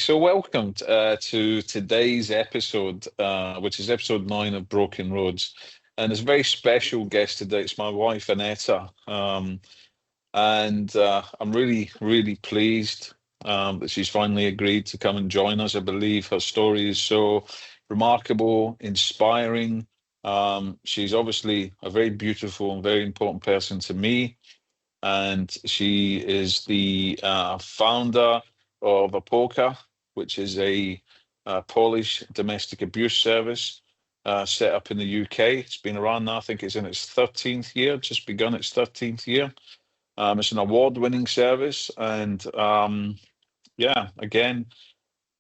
So welcome to today's episode, which is episode 9 of Broken Roads. And it's a very special guest today. It's my wife, Aneta. And I'm really, really pleased that she's finally agreed to come and join us. I believe her story is so remarkable, inspiring. She's obviously a very beautiful and very important person to me. And she is the founder of Apoka, which is a Polish domestic abuse service set up in the UK. It's been around now, I think it's in its 13th year, just begun its 13th year. It's an award-winning service, and yeah, again,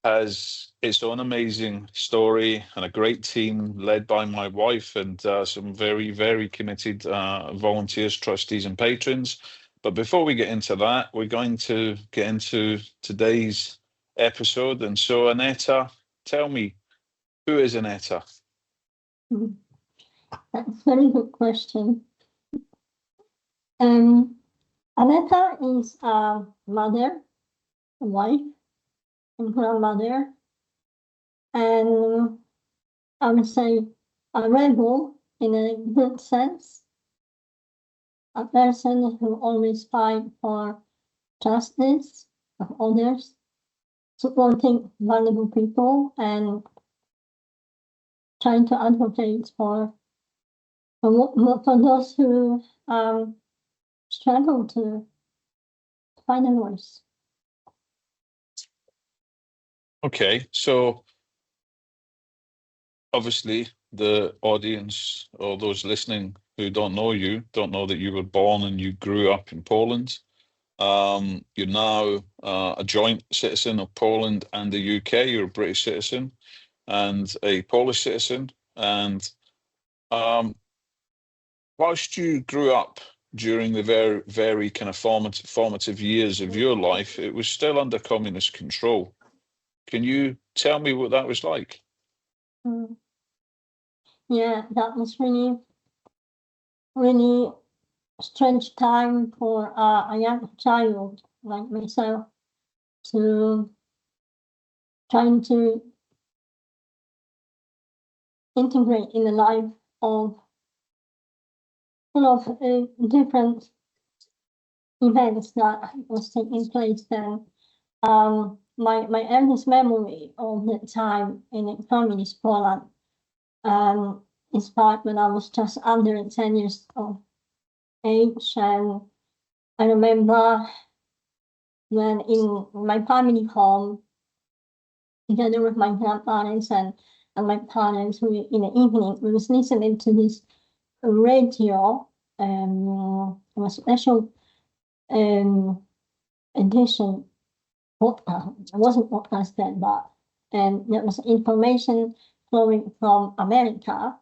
has its own amazing story and a great team led by my wife and some very, very committed volunteers, trustees, and patrons. But before we get into that, we're going to get into today's episode. And so, Aneta, tell me, who is Aneta? That's a very good question. Aneta is a mother, a wife, and grandmother, and I would say a rebel in a good sense, a person who always fights for justice of others, supporting vulnerable people, and trying to advocate for those who struggle to find a voice. Okay, so obviously the audience or those listening who don't know you don't know that you were born and you grew up in Poland. You're now a joint citizen of Poland and the UK. You're a British citizen and a Polish citizen. And whilst you grew up during the very, very kind of formative years of your life, it was still under communist control. Can you tell me what that was like? Yeah, that was really, really strange time for a young child like myself to trying to integrate in the life of full of different events that was taking place then. My earliest memory of the time in communist Poland is back when I was just under 10 years of age, and I remember when in my family home, together with my grandparents and my parents, we in the evening we was listening to this radio, a special edition podcast. It wasn't podcast then, but there was information flowing from America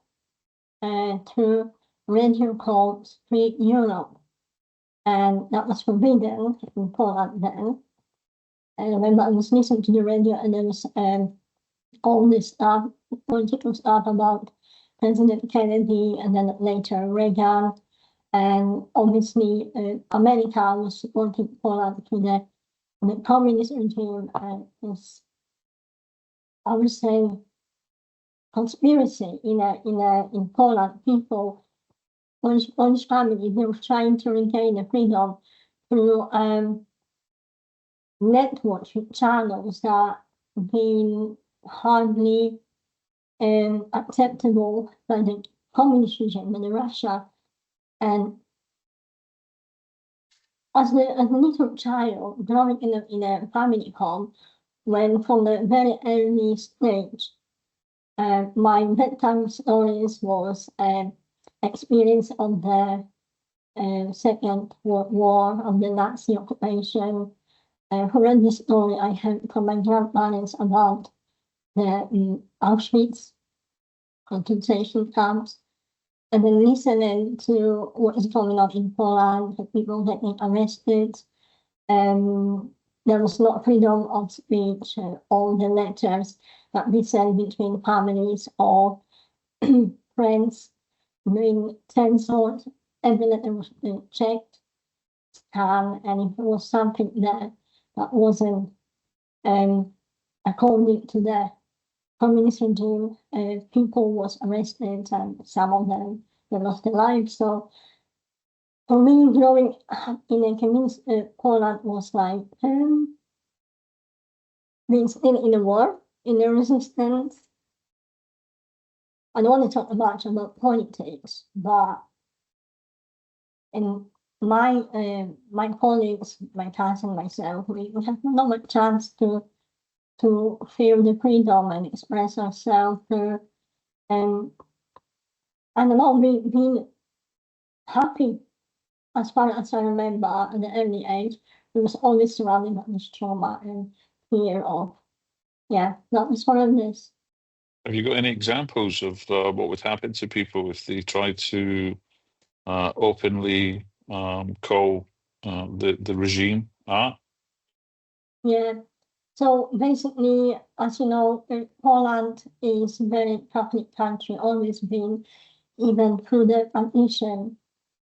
through radio called Free Europe, and that was forbidden in Poland then. And I remember I was listening to the radio, and there was all this stuff, political stuff about President Kennedy, and then later Reagan, and obviously America was supporting Poland through the communist regime, and this, I would say, conspiracy in Poland. People, Polish family, they were trying to regain the freedom through network channels that been hardly acceptable by the communist regime in Russia. And as a little child growing in a family home, when from the very early stage, my bedtime stories was experience of the Second World War, of the Nazi occupation. Horrendous story I heard from my grandparents about the Auschwitz concentration camps, and then listening to what is going on in Poland, the people getting arrested. There was not freedom of speech, all the letters that we sent between families or friends being censored. Every letter was checked, scanned, and if there was something there that wasn't according to the communist regime, people was arrested and some of them they lost their lives. So for me, growing up in a communist Poland was like being still in the war, in the resistance. I don't want to talk much about politics, but in my colleagues, my cousin, myself, we have not much chance to feel the freedom and express ourselves. And not being happy, as far as I remember at an early age, we was always surrounded by this trauma and fear of, that was horrendous. Have you got any examples of what would happen to people if they tried to openly call the regime art? Yeah. So basically, as you know, Poland is a very Catholic country, always been, even through the partition,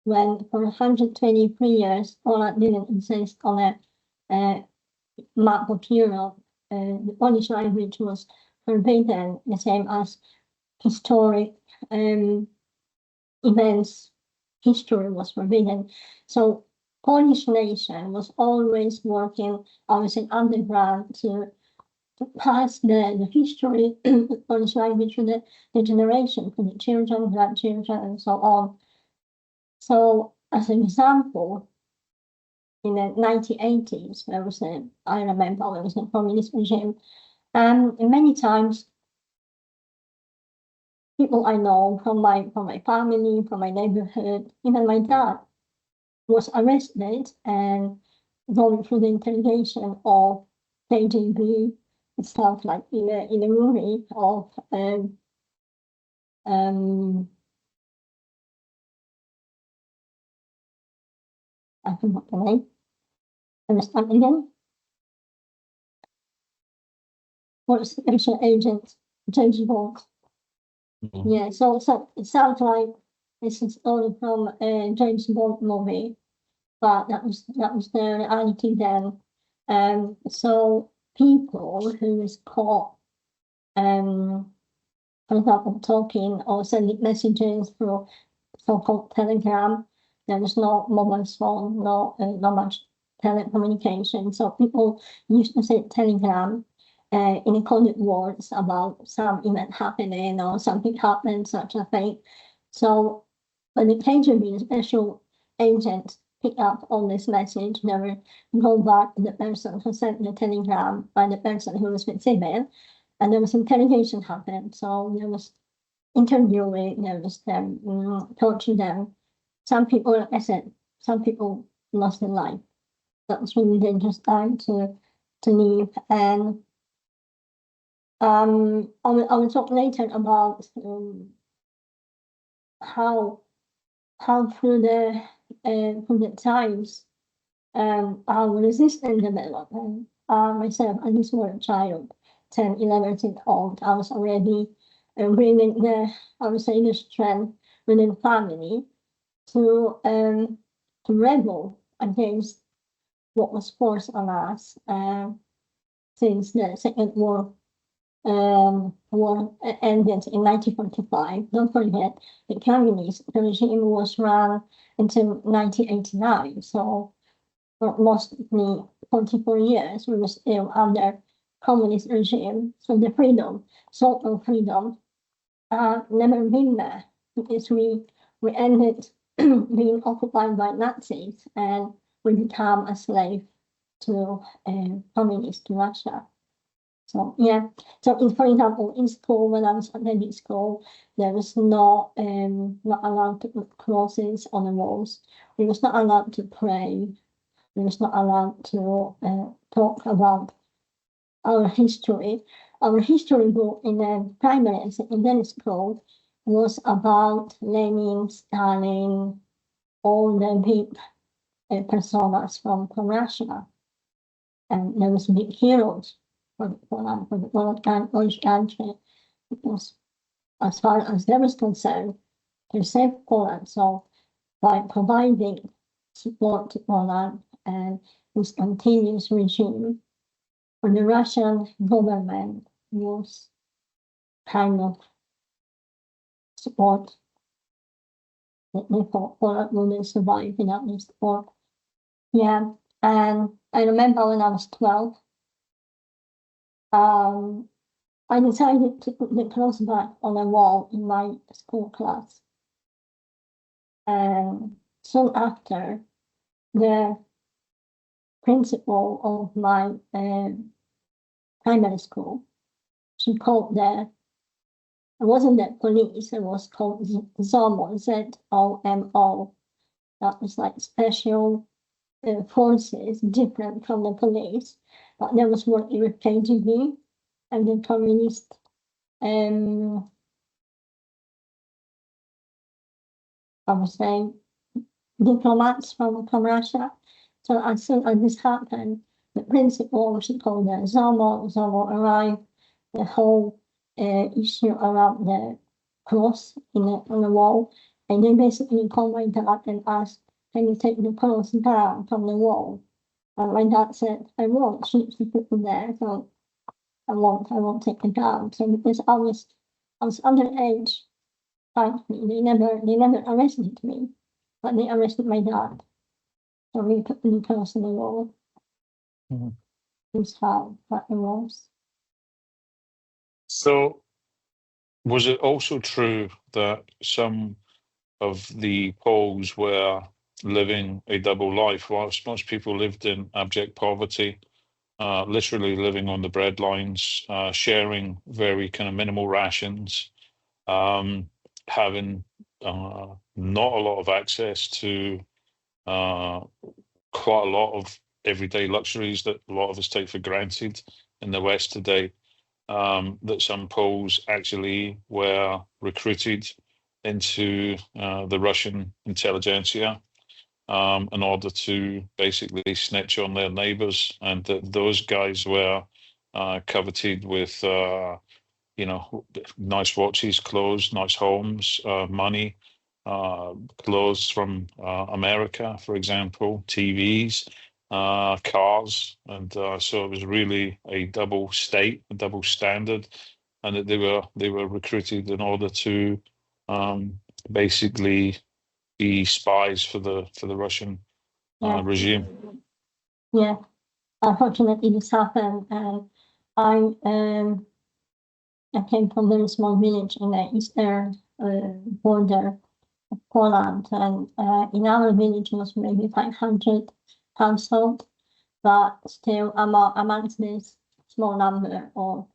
when for 123 years, Poland didn't exist on a map of Europe. The Polish language was forbidden, the same as historic events. History was forbidden. So Polish nation was always working, obviously underground, to pass the history of Polish language to the generation, to the children, grandchildren, and so on. So as an example, in the 1980s, I remember there was a communist regime, and many times people I know from my family, from my neighborhood, even my dad was arrested and going through the interrogation of KGB. It sounds like in a movie of I forgot the name. Understand again? What's the special agent? James Bond. Mhm. Yeah, so it sounds like this is all from a James Bond movie, but that was the reality then. So people who is caught, for example, talking or sending messages through so-called Telegram, there was no mobile phone, not much telecommunication. So people used to say Telegram in coded words about some event happening or something happened, such a thing. So when the KGB special agent pick up on this message, they will go back to the person who sent the telegram by the person who was receiving, and there was interrogation happened. So there was interviewing, there was them torturing them. Some people, like I said, some people lost their life. That was really dangerous time to leave. And I will talk later about how through the times our resistance developed. And myself, I was a child, 10, 11 years old. I was already bringing the strength within family to rebel against what was forced on us since the Second War ended in 1945. Don't forget, the communist regime was run until 1989. So for mostly 44 years, we were still under communist regime. So the freedom, so-called freedom, never been there because we ended being occupied by Nazis and we become a slave to communist Russia. So so for example, in school, when I was attending school, there was not allowed to put crosses on the walls. We was not allowed to pray. We was not allowed to talk about our history. Our history book in the primary and secondary school was about Lenin, Stalin, all the big personas from Russia. And there was big heroes for the Polish country, because as far as they was concerned, to save Poland. So by providing support to Poland and this continuous regime, the Russian government was kind of support that they thought will survive without this support. Yeah, and I remember when I was 12, I decided to put the clothes back on a wall in my school class. And soon after, the principal of my primary school, she called it wasn't the police, it was called ZOMO, ZOMO. That was like special forces, different from the police, but that was what it was KGB and the communist I would say diplomats from Russia. So as soon as this happened, the principal, she called the ZOMO arrived, the whole issue around the cross on the wall, and they basically called my dad and asked, can you take the cross down from the wall? And my dad said, I won't, she put it there, so I won't take it down. So because I was underage, frankly, they never arrested me, but they arrested my dad. So we put the cross on the wall. Mm-hmm. That's how that it was. So, was it also true that some of the Poles were living a double life, whilst most people lived in abject poverty, literally living on the breadlines, sharing very kind of minimal rations, having not a lot of access to quite a lot of everyday luxuries that a lot of us take for granted in the West today, that some Poles actually were recruited into the Russian intelligentsia in order to basically snitch on their neighbors, and that those guys were coveted with, nice watches, clothes, nice homes, money, clothes from America, for example, TVs, cars, and so it was really a double state, a double standard, and that they were recruited in order to basically be spies for the Russian regime. Yeah, unfortunately, this happened, and I came from a very small village in the eastern border of Poland, and in our village was maybe 500 households, but still amongst this small number of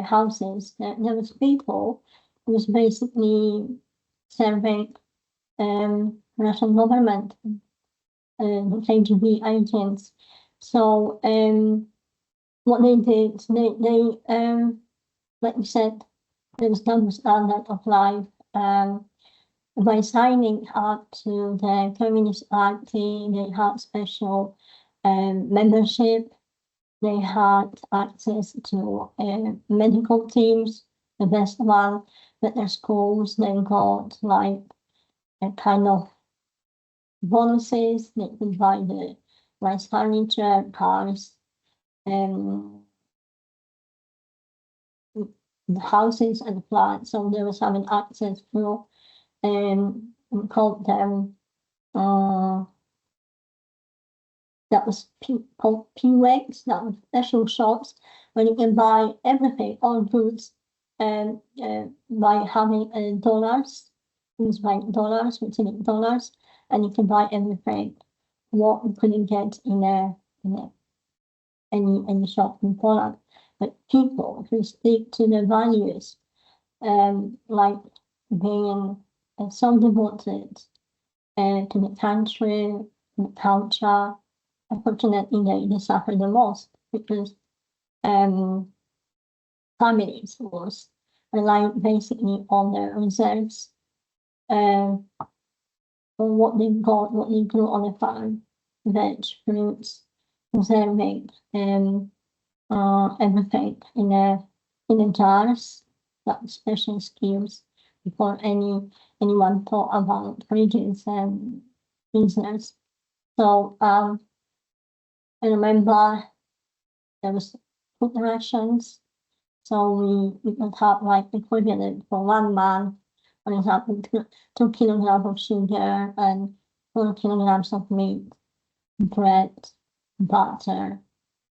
houses, there was people who was basically serving Russian government, the KGB agents. So what they did, they like you said, there was no standard of life. By signing up to the Communist Party, they had special membership. They had access to medical teams, the best one, but their schools, they got like a kind of bonuses. They could buy the nice furniture, cars, the houses and flats. So they was having access to we called them that was called PWEGs, that was special shops where you can buy everything, all goods, by having dollars. You was buying dollars, receiving dollars, and you can buy everything what you couldn't get in any shop in Poland. But people who stick to their values, like being so devoted to the country, the culture, unfortunately they suffer the most because families was relying basically on their reserves, on what they got, what they grew on the farm, veg, fruits, conserving, everything in the jars, that special skills before anyone thought about fridges and business. So I remember there was food rations. So we would have like equivalent for 1 month, for example, 2 kilograms of sugar and 4 kilograms of meat, bread, butter,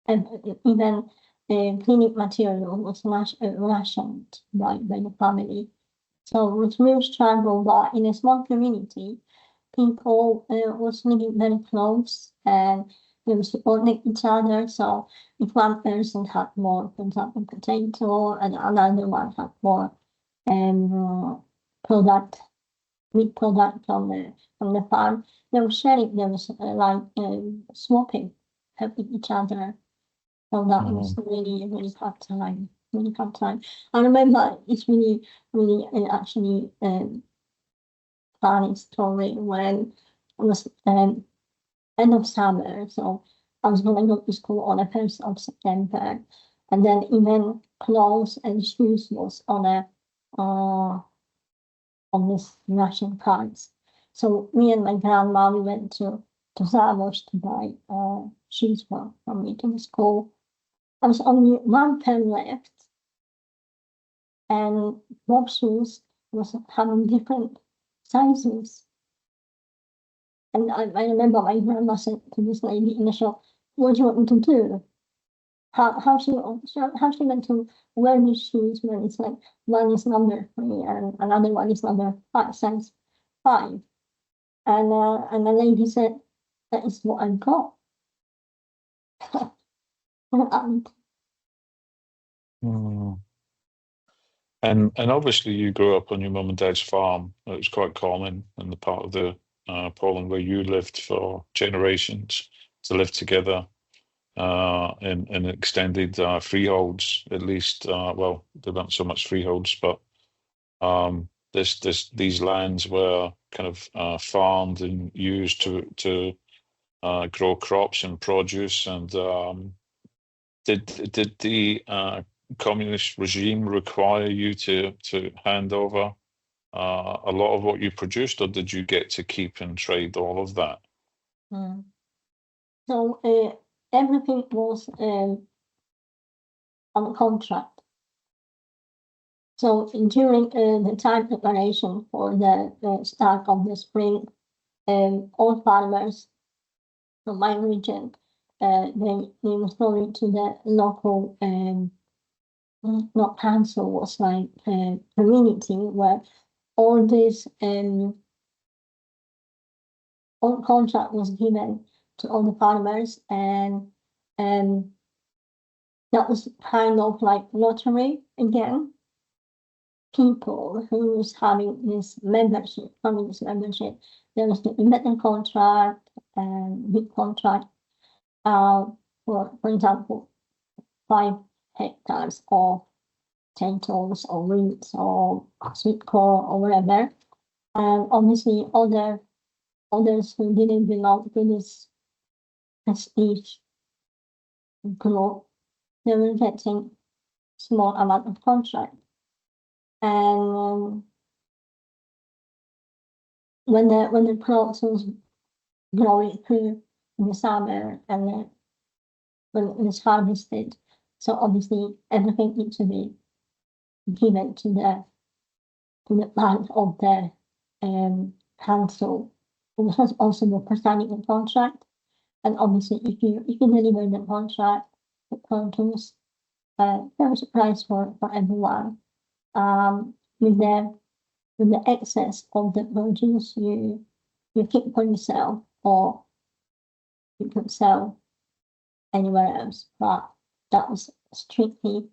and even cleaning material was rationed by the family. So it was real struggle, but in a small community, people was living very close and they were supporting each other. So if one person had more, for example, potato, and another one had more product, meat product from the farm, they were sharing. There was like swapping, helping each other. So that was really, really hard time. Really hard time. I remember it's really, really actually funny story when it was end of summer. So I was going to go to school on the 1st of September, and then even clothes and shoes was on this ration cards. So me and my grandma, we went to Solidarność to buy shoes from me to the school. There was only 1 pair left, and both shoes was having different sizes. And I remember my grandma said to this lady in the shop, "What do you want me to do? How she meant to wear these shoes when it's like one is number 3 and another one is number 5, size 5?" And the lady said, "That is what I've got." And obviously you grew up on your mum and dad's farm. It was quite common in the part of the Poland where you lived for generations to live together in extended freeholds, at least. Well, there weren't so much freeholds, but these lands were kind of farmed and used to grow crops and produce. And did the communist regime require you to hand over a lot of what you produced, or did you get to keep and trade all of that? So everything was on contract. So during the time preparation for the start of the spring, all farmers from my region, they were going to the local not council, was like community where all this all contract was given to all the farmers, and that was kind of like lottery again. People who was having this membership, there was the investment contract and big contract, for example, 5 hectares of potatoes or wheat or sweet corn or whatever. And obviously others who didn't belong to this prestige group, they were getting small amount of contract. And when the crops was growing through in the summer, and then when it was harvested, so obviously everything needs to be given to the land of the council, who was responsible for signing the contract. And obviously, if you deliver the contract, the produce, there was a price for everyone. With the excess of the produce, you keep for yourself, or you could sell anywhere else. But that was strictly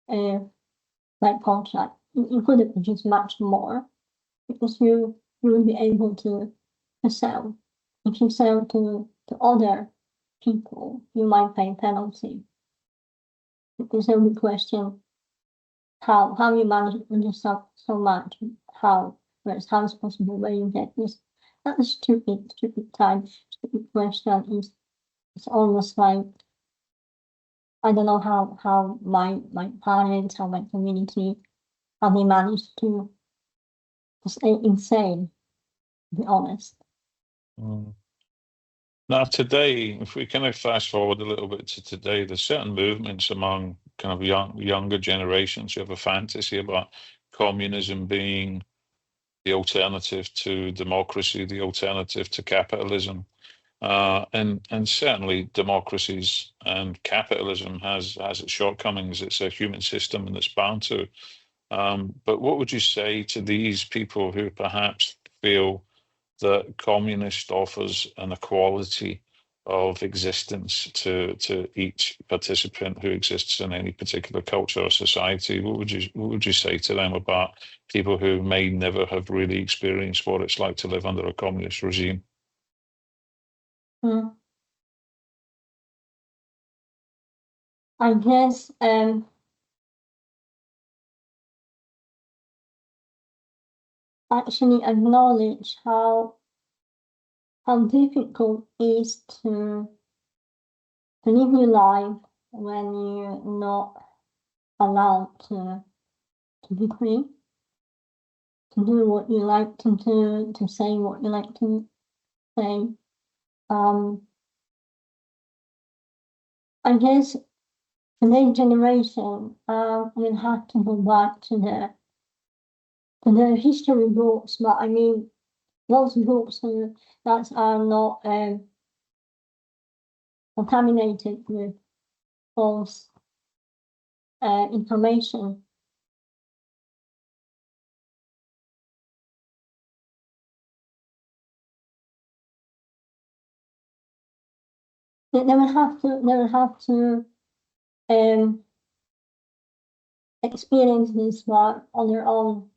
like contract. You couldn't produce much more, because you will be able to sell. If you sell to other people, you might pay penalty. Because there will be question how you manage to produce so much, how it's possible where you get this. That's a stupid question. It's almost like, I don't know how my parents, how my community, how they managed to stay insane, to be honest. Now, today, if we kind of fast forward a little bit to today, there's certain movements among kind of younger generations who have a fantasy about communism being the alternative to democracy, the alternative to capitalism. And certainly democracies and capitalism has its shortcomings. It's a human system and it's bound to. But what would you say to these people who perhaps feel that communist offers an equality of existence to each participant who exists in any particular culture or society? What would you say to them about people who may never have really experienced what it's like to live under a communist regime? I guess actually acknowledge how difficult it is to live your life when you're not allowed to be free, to do what you like to do, to say what you like to say. I guess today's generation will have to go back to the history books, but I mean those books that are not contaminated with false information. They will have to experience this one on their own,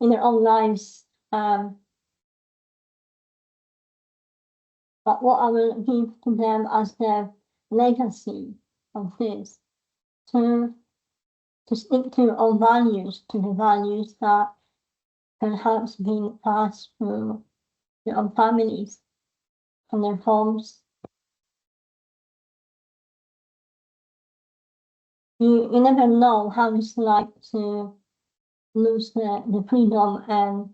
in their own lives. But what I will give to them as the legacy of this, to stick to our values, to the values that perhaps been passed through their own families, from their homes. You never know how it's like to lose the freedom and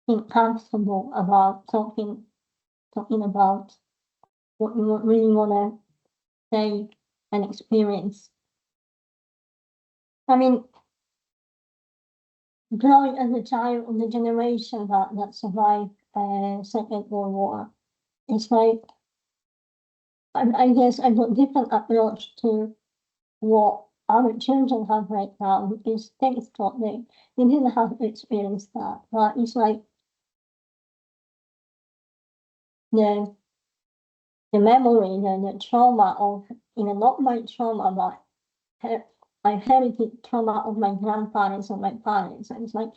feel comfortable about talking about what you really want to say and experience. I mean, growing as a child of the generation that survived Second World War, it's like I guess I've got different approach to what our children have right now, because thanks God they didn't have to experience that. But it's like the memory, the trauma of, not my trauma, but I inherited trauma of my grandparents and my parents. And it's like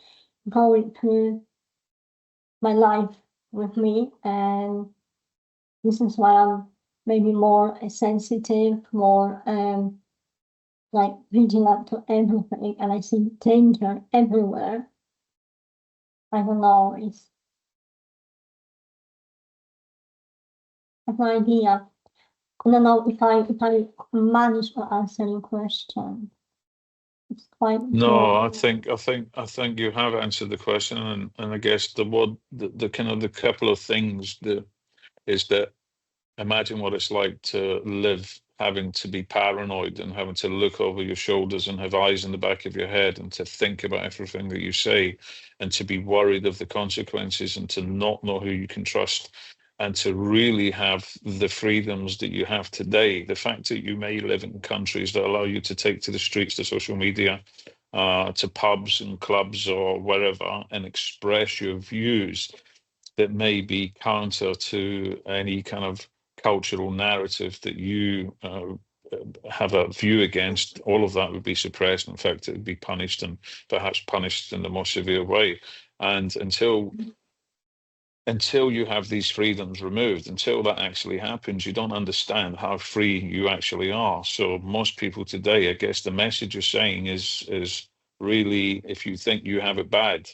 going through my life with me, and this is why I'm maybe more sensitive, more like vigilant to everything, and I see danger everywhere. I don't know, I have no idea. I don't know if I manage to answer your question. It's quite No, broad. I think you have answered the question, and I guess the kind of the couple of things is that imagine what it's like to live having to be paranoid and having to look over your shoulders and have eyes in the back of your head and to think about everything that you say and to be worried of the consequences and to not know who you can trust and to really have the freedoms that you have today. The fact that you may live in countries that allow you to take to the streets, to social media, to pubs and clubs or wherever and express your views that may be counter to any kind of cultural narrative that you have a view against, all of that would be suppressed. In fact, it would be punished and perhaps punished in the most severe way. And until you have these freedoms removed, until that actually happens, you don't understand how free you actually are. So most people today, I guess the message you're saying is really, if you think you have it bad,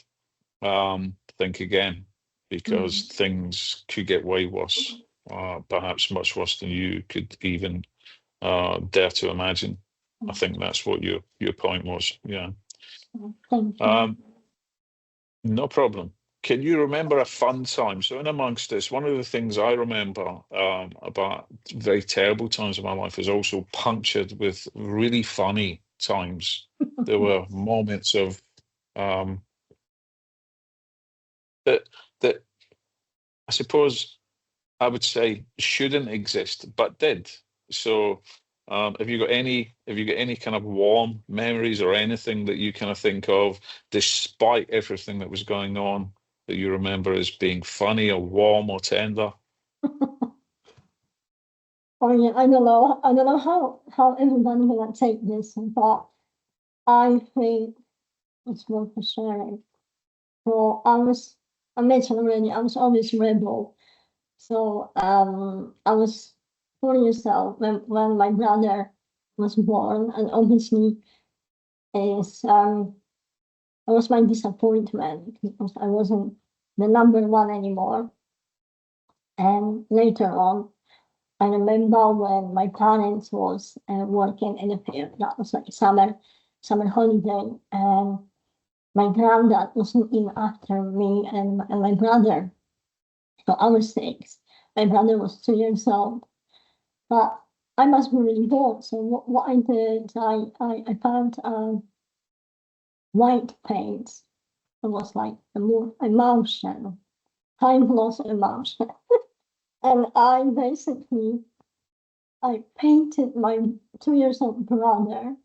think again, because things could get way worse, perhaps much worse than you could even dare to imagine. I think that's what your point was. Yeah. Thank you. No problem. can you remember a fun time? So in amongst this, one of the things I remember about very terrible times of my life is also punctured with really funny times. There were moments of that that I suppose I would say shouldn't exist, but did. So, have you got any kind of warm memories or anything that you kind of think of, despite everything that was going on, that you remember as being funny or warm or tender? Oh yeah, I don't know how everybody gonna take this, but I think it's worth sharing. So I mentioned already, I was always rebel. So I was 4 years old when my brother was born, and obviously is it was my disappointment because I wasn't the number one anymore. And later on, I remember when my parents was working in the field. That was like summer holiday, and my granddad was looking after me and my brother. So I was 6. My brother was 2 years old. But I must be really bored. So what I did, I found white paint. It was like a more emulsion, time loss emulsion. And I painted my 2 years old brother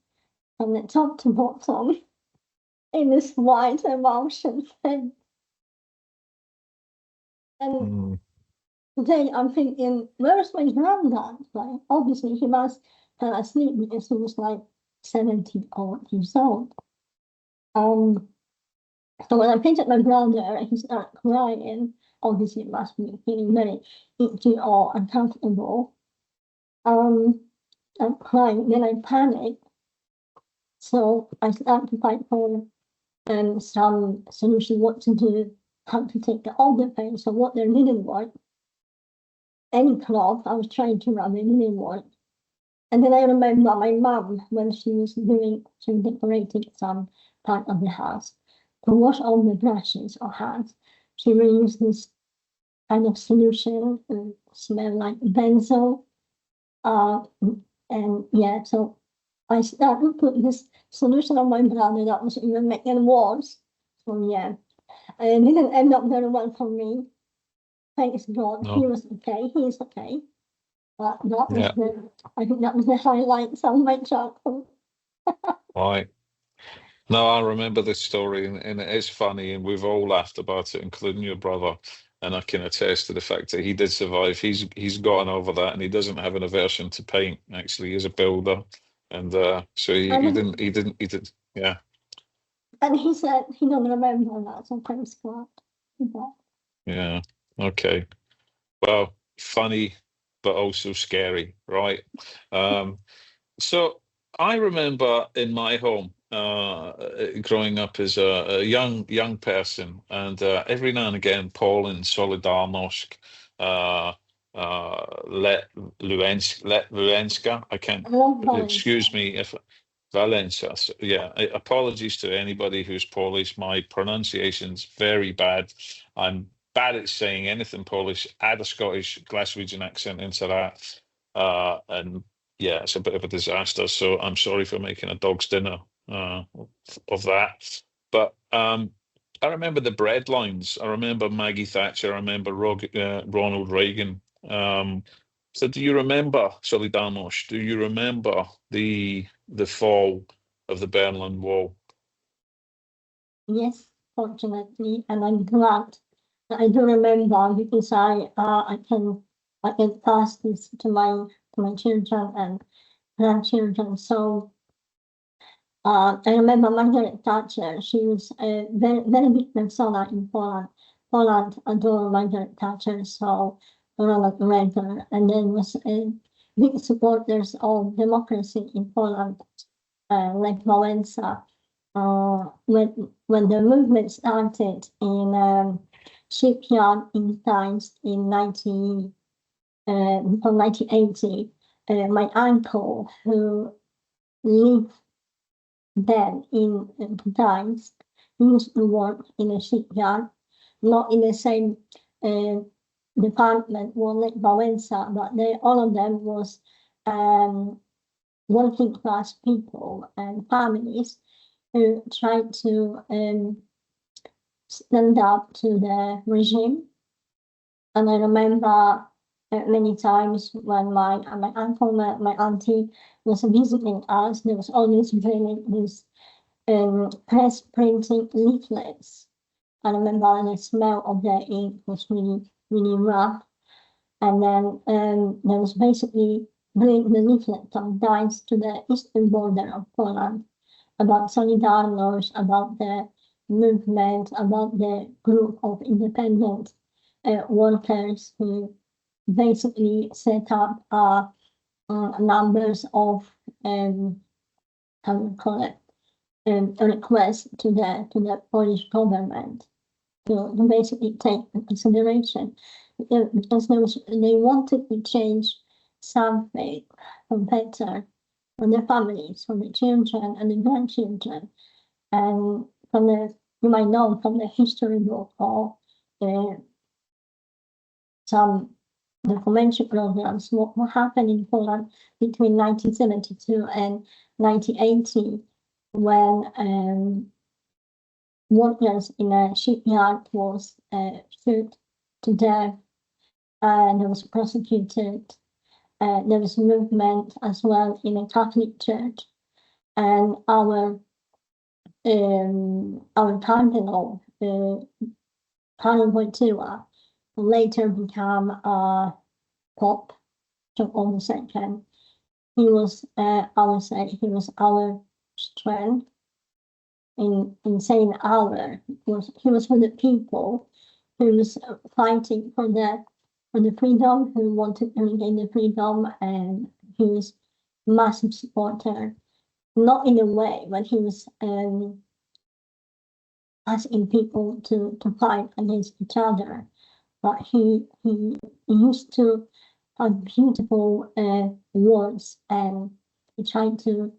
from the top to bottom in this white emulsion thing. And today I'm thinking, where's my granddad? Like, obviously he must have asleep because he was like 70 odd years old. So when I painted my brother, he started crying. Obviously, it must be feeling very itchy or uncomfortable. I'm crying, then I panicked. So I started to fight for some solution, what to do, how to take all the paint. So what there didn't work, any cloth, I was trying to rub it, didn't work. And then I remember my mum, when she was decorating some part of the house, to wash all the brushes or hands, she used this kind of solution and smell like benzo. And yeah, so I started to put this solution on my brother that was even making worse. So yeah, and it didn't end up very well for me. Thanks God, he No. was okay. He's okay. But that was Yeah. I think that was the highlights of my childhood. Right. No, I remember this story, and it is funny, and we've all laughed about it, including your brother. And I can attest to the fact that he did survive. He's gotten over that, and he doesn't have an aversion to paint. Actually, he's a builder, and so he did. Yeah. And he said he don't remember that, so thanks God. But Yeah. Okay. Well, funny, but also scary, right? Um, so I remember in my home, growing up as a young person, and every now and again, Paul in Solidarność, uh, Let Luenska. I can't. I love Excuse Valencia. me if Valencia. So, yeah. Apologies to anybody who's Polish. My pronunciation's very bad. I'm bad at saying anything Polish. Add a Scottish Glaswegian accent into that, and yeah, it's a bit of a disaster. So I'm sorry for making a dog's dinner of that. But I remember the bread lines. I remember Maggie Thatcher. I remember Ronald Reagan. So do you remember Solidarność? Do you remember the fall of the Berlin Wall? Yes, fortunately, and I'm glad that I do remember because I can pass this to my children and grandchildren. So I remember Margaret Thatcher. She was a very big persona in Poland. Poland adored Margaret Thatcher, so Ronald Reagan, and then was big supporters of democracy in Poland, like Wałęsa. When the movement started in shipyard in Gdańsk in 1980, my uncle who lived then in Gdańsk, he used to work in a shipyard. not in the same department, were Lech Wałęsa, but all of them was working class people and families who tried to stand up to the regime. And I remember many times when my uncle, my auntie was visiting us, there was always bringing these press printing leaflets. I remember the smell of the ink was really, really rough. And then there was basically bringing the leaflet sometimes to the eastern border of Poland about Solidarność, about the movement, about the group of independent workers who basically set up numbers of how do you call it, requests to the Polish government to basically take into consideration, because they wanted to change something for better for the families, for the children and the grandchildren. And you might know from the history book or some documentary programs what happened in Poland between 1972 and 1980, when workers in a shipyard was shot to death and was prosecuted. There was a movement as well in a Catholic church, and our cardinal, Colin Mackell, later become Pope John Paul II. He was, I would say, he was our strength. In saying our, he was for the people who was fighting for the freedom, who wanted to regain the freedom, and he was massive supporter. Not in a way when he was asking people to fight against each other, but he used to have beautiful words, and he tried to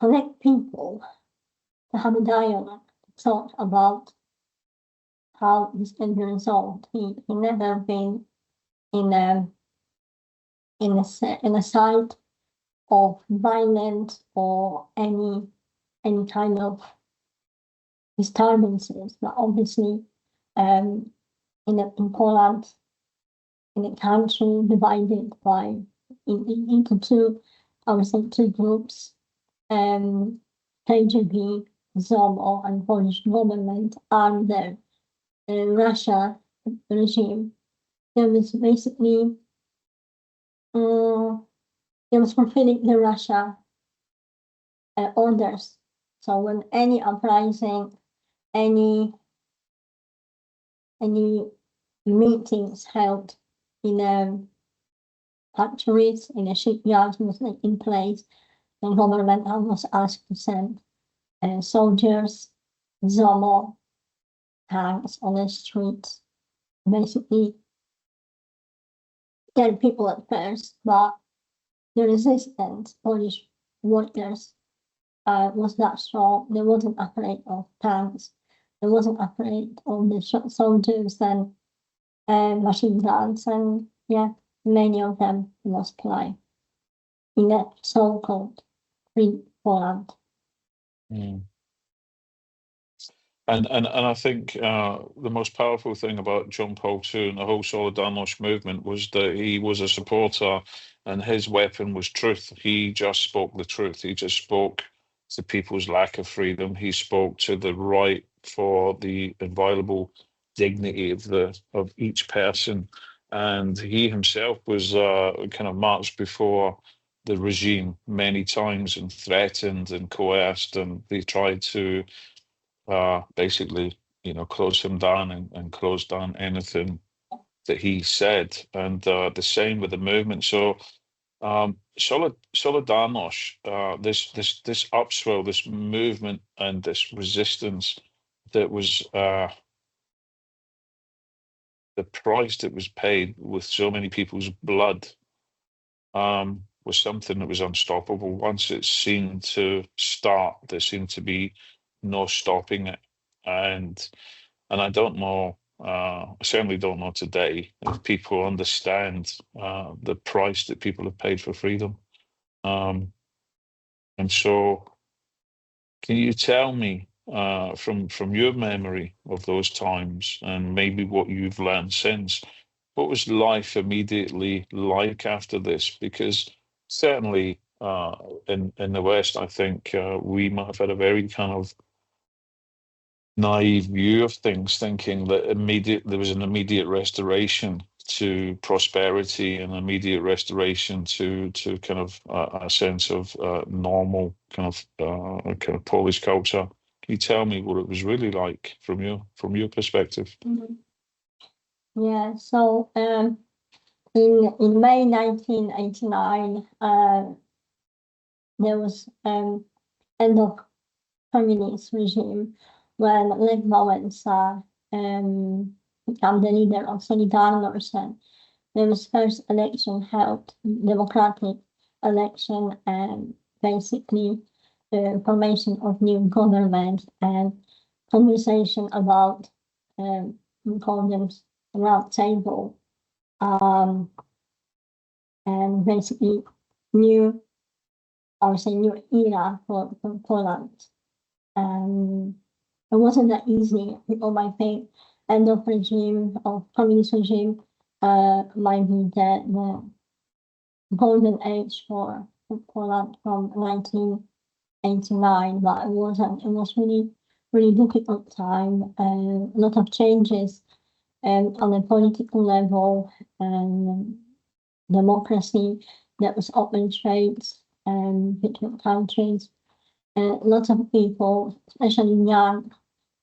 connect people to have a dialogue, to talk about how this can be resolved. He never been in a side of violence or any kind of disturbances, but obviously in Poland, in a country divided into two, I would say, two groups, KGB, ZOMO, and Polish government under Russia regime. There was basically it was fulfilling the Russia orders. So when any uprising, any meetings held in factories, in a shipyard was in place, the government was asked to send soldiers, ZOMO, tanks on the streets, basically scare people at first, but the resistance, Polish workers, was that strong. They wasn't afraid of tanks. They wasn't afraid of the soldiers and machine guns, and yeah, many of them lost life in that so-called free Poland. Mm. And I think the most powerful thing about John Paul II and the whole Solidarność movement was that he was a supporter, and his weapon was truth. He just spoke the truth. He just spoke to people's lack of freedom. He spoke to the right for the inviolable dignity of each person. And he himself was kind of marched before the regime many times and threatened and coerced, and they tried to basically, close him down and close down anything that he said. And the same with the movement. So Solidarność, this upswell, this movement and this resistance that was the price that was paid with so many people's blood, was something that was unstoppable. Once it seemed to start, there seemed to be no stopping it. and I don't know. I certainly don't know today if people understand the price that people have paid for freedom. And so, can you tell me from your memory of those times and maybe what you've learned since, what was life immediately like after this? Because certainly in the West, I think we might have had a very kind of naive view of things, thinking that there was an immediate restoration to prosperity and immediate restoration to kind of a sense of normal kind of Polish culture. Can you tell me what it was really like from your perspective? Mhm. Yeah, so in May 1989, there was end of communist regime when Lech Wałęsa became the leader of Solidarność, and there was first election held, democratic election, and basically the formation of new government and conversation about we call them round table, and basically new, I would say, new era for Poland. It wasn't that easy. People might think end of regime of communist regime might be the golden age for Poland from 1989, but it wasn't. It was really difficult time. A lot of changes on a political level, and democracy, that was open trades between countries. Lots of people, especially young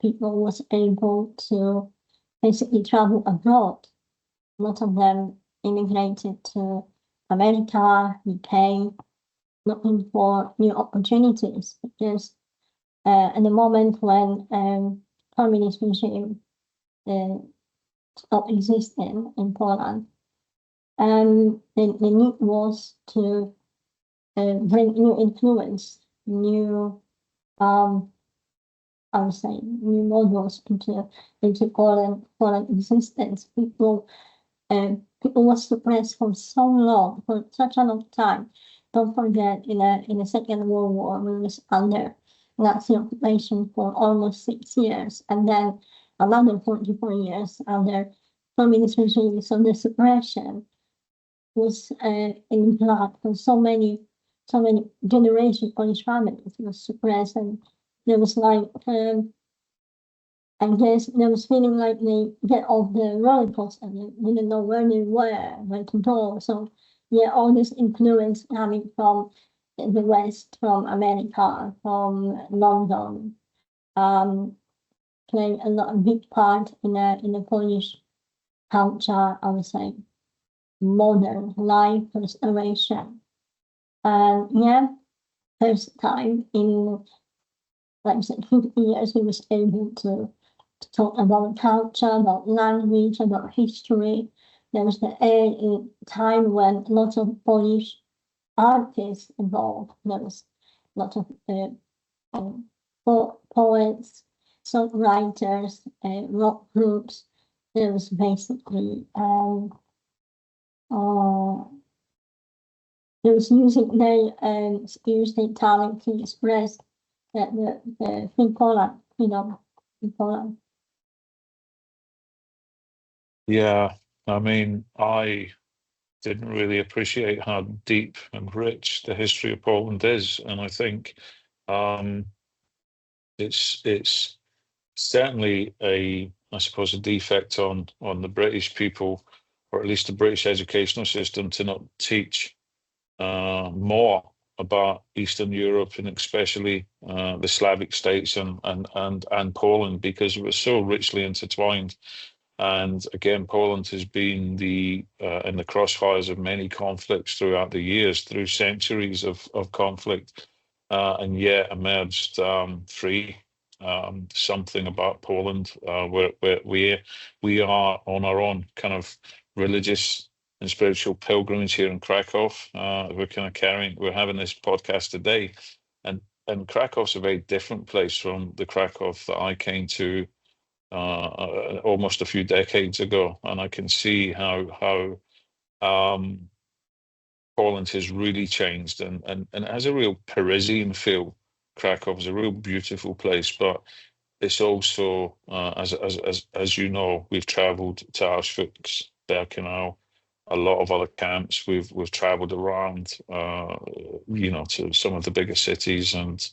people, was able to basically travel abroad. A lot of them immigrated to America, UK, looking for new opportunities, because at the moment when communist regime stopped existing in Poland, the need was to bring new influence, new I would say new models into Poland existence. People was suppressed for so long, for such a long time. Don't forget, in the Second World War, we was under Nazi occupation for almost 6 years, and then another 44 years under communist regime. So the suppression was in blood for so many generations. Polish families was suppressed, and there was like I guess there was feeling like they get off the roller coaster and they didn't know where they were, where to go. So yeah, all this influence coming from the West, from America, from London, playing a big part in the Polish culture, I would say, modern life restoration. And yeah, first time in, like I said, 50 years, we was able to talk about culture, about language, about history. There was the time when lots of Polish artists involved. There was lots of poets, songwriters, rock groups. There was basically there was using their skills, their talent to express the free Poland, in Poland. Yeah, I mean, I didn't really appreciate how deep and rich the history of Poland is, and I think it's certainly I suppose a defect on the British people, or at least the British educational system, to not teach more about Eastern Europe, and especially the Slavic states and Poland, because it was so richly intertwined. And again, Poland has been in the crossfires of many conflicts throughout the years, through centuries of conflict, and yet emerged free. Something about Poland, where we are on our own kind of religious and spiritual pilgrimage here in Krakow. We're having this podcast today, and Krakow's a very different place from the Krakow that I came to almost a few decades ago, and I can see how Poland has really changed, and it has a real Parisian feel. Krakow is a real beautiful place, but it's also, as you know, we've travelled to Auschwitz, Birkenau, a lot of other camps. We've travelled around, to some of the bigger cities, and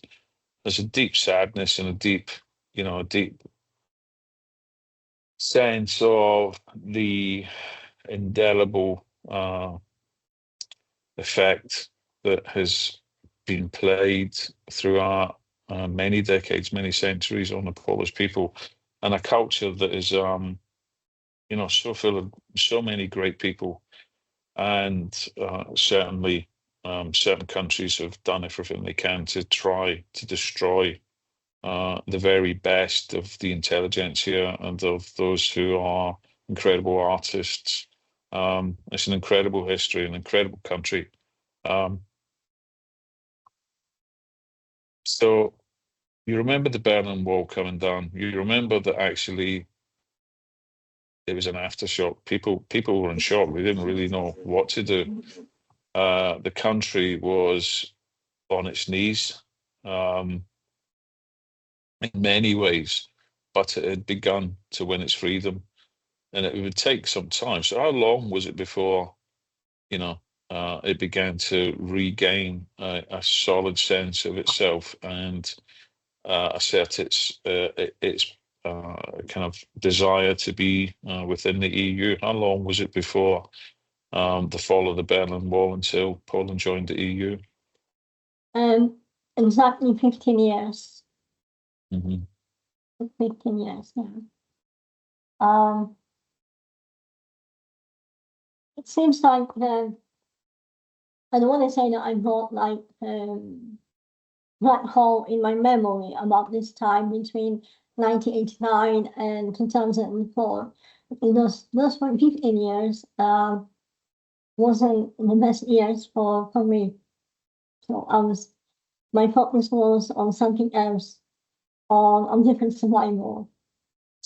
there's a deep sadness and a deep sense of the indelible effect that has been played throughout many decades, many centuries on the Polish people, and a culture that is, so full of so many great people. And certainly, certain countries have done everything they can to try to destroy the very best of the intelligentsia and of those who are incredible artists. It's an incredible history, an incredible country. So you remember the Berlin Wall coming down. You remember that actually it was an aftershock. People were in shock. They didn't really know what to do. The country was on its knees in many ways, but it had begun to win its freedom, and it would take some time. So how long was it before, it began to regain a solid sense of itself and assert its kind of desire to be within the EU? How long was it before the fall of the Berlin Wall until Poland joined the EU? Exactly 15 years. Mm-hmm. 15 years, yeah. It seems like I don't want to say that I got like black hole in my memory about this time between 1989 and 2004. Those 15 years wasn't the best years for me. So my focus was on something else, on different survival.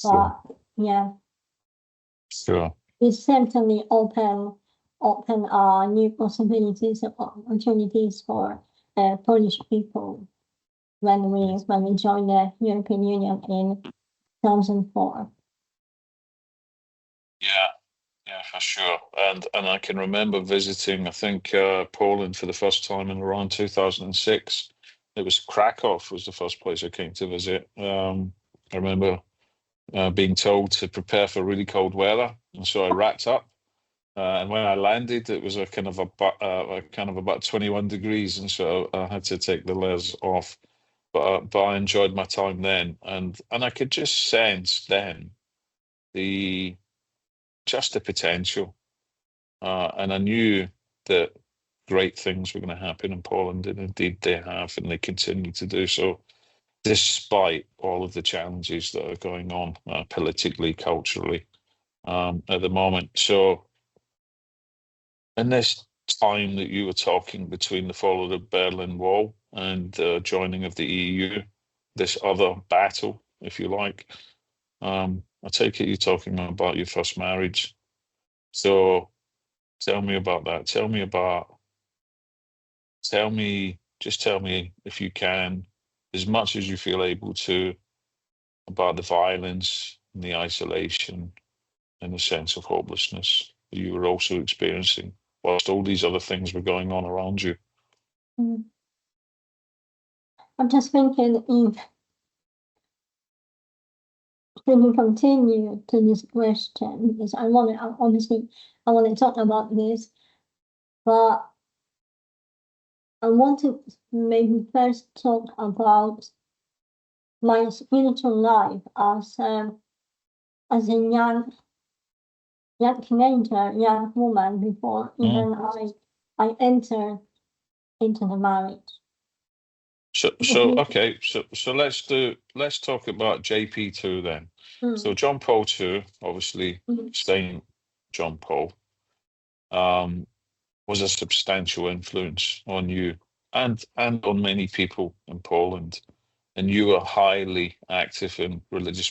But yeah, Sure. it certainly open new possibilities and opportunities for Polish people when we joined the European Union in 2004. Yeah, for sure. And I can remember visiting, I think, Poland for the first time in around 2006. It was Krakow was the first place I came to visit. I remember being told to prepare for really cold weather, and so I wrapped up. And when I landed, it was a kind of about 21 degrees, and so I had to take the layers off. But I enjoyed my time then, and I could just sense then the the potential, and I knew that great things were going to happen in Poland, and indeed they have, and they continue to do so, despite all of the challenges that are going on politically, culturally at the moment. So, in this time that you were talking between the fall of the Berlin Wall and the joining of the EU, this other battle, if you like, I take it you're talking about your first marriage. So tell me about that. Just tell me if you can, as much as you feel able to, about the violence and the isolation and the sense of hopelessness that you were also experiencing whilst all these other things were going on around you. Mm. I'm just thinking if we continue to this question, because I want to talk about this, but I want to maybe first talk about my spiritual life as a young teenager, young woman before even I entered into the marriage. So let's talk about JP2 then. So John Paul II, obviously Saint John Paul, was a substantial influence on you. and on many people in Poland. And you are highly active in religious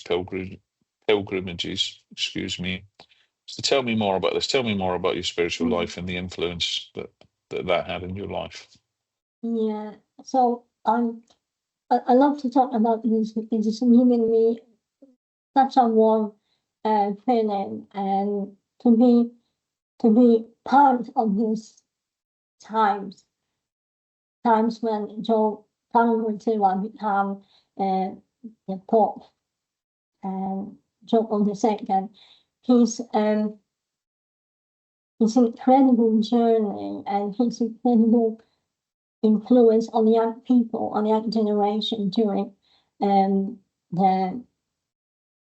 pilgrimages, excuse me. So tell me more about this. Tell me more about your spiritual Mm. life and the influence that had in your life. Yeah. So I love to talk about this because it's given me such a warm feeling, and to be part of these times when Colin become the Pope, and John II. His his incredible journey and his incredible influence on young people, on the young generation during the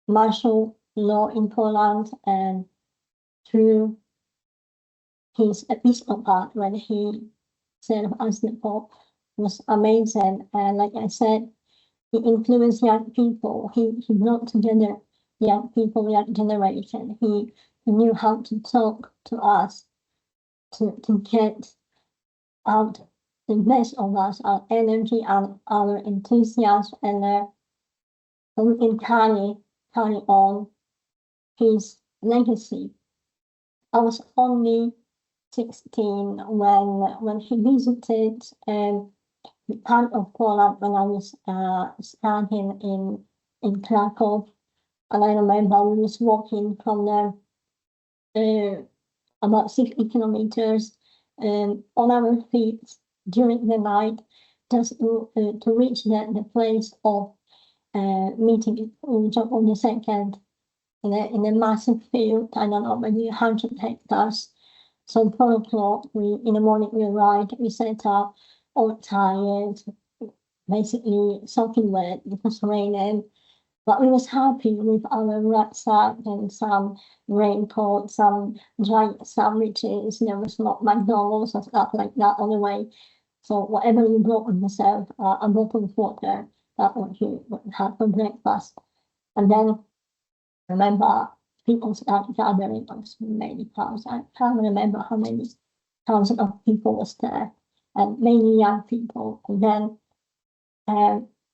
martial law in Poland, and through his episcopate when he served as the Pope was amazing. And like I said, he influenced young people. He brought together young people, young generation. He knew how to talk to us to get out the best of us, our energy, our enthusiasm, and we can carry on his legacy. I was only 16 when he visited part of Poland when I was studying in Krakow. And I remember we was walking from about 60 kilometers on our feet during the night just to reach the place of meeting John Paul II in a massive field. I don't know, maybe 100 hectares. So 4 o'clock, in the morning we arrived, we set up, all tired, basically soaking wet, it was raining. But we was happy with our rucksack and some raincoat, some dry sandwiches. There was not McDonald's or stuff like that on the way. So whatever you brought with yourself, a bottle of water, that what you would have for breakfast. And then remember people started gathering. It was many thousands. I can't remember how many thousands of people was there, and mainly young people. And then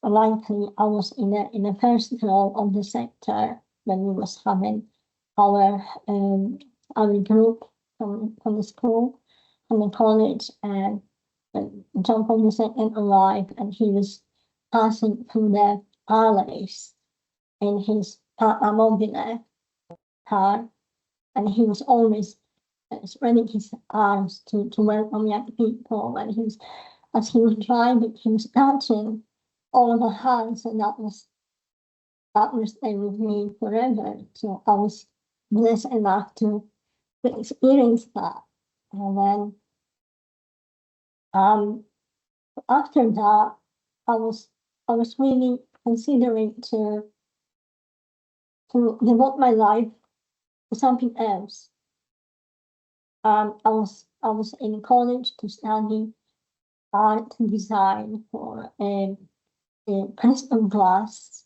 likely I was in the first row of the sector when we was having our group from the school, from the college, and John Paul II arrived, and he was passing through the palace in his mobile car, and he was always spreading his arms to welcome young people, and as he was driving, he was touching all of the hands, and that will stay with me forever. So I was blessed enough to experience that. And then after that, I was really considering to devote my life to something else. I was in college to study art and design for a crystal glass.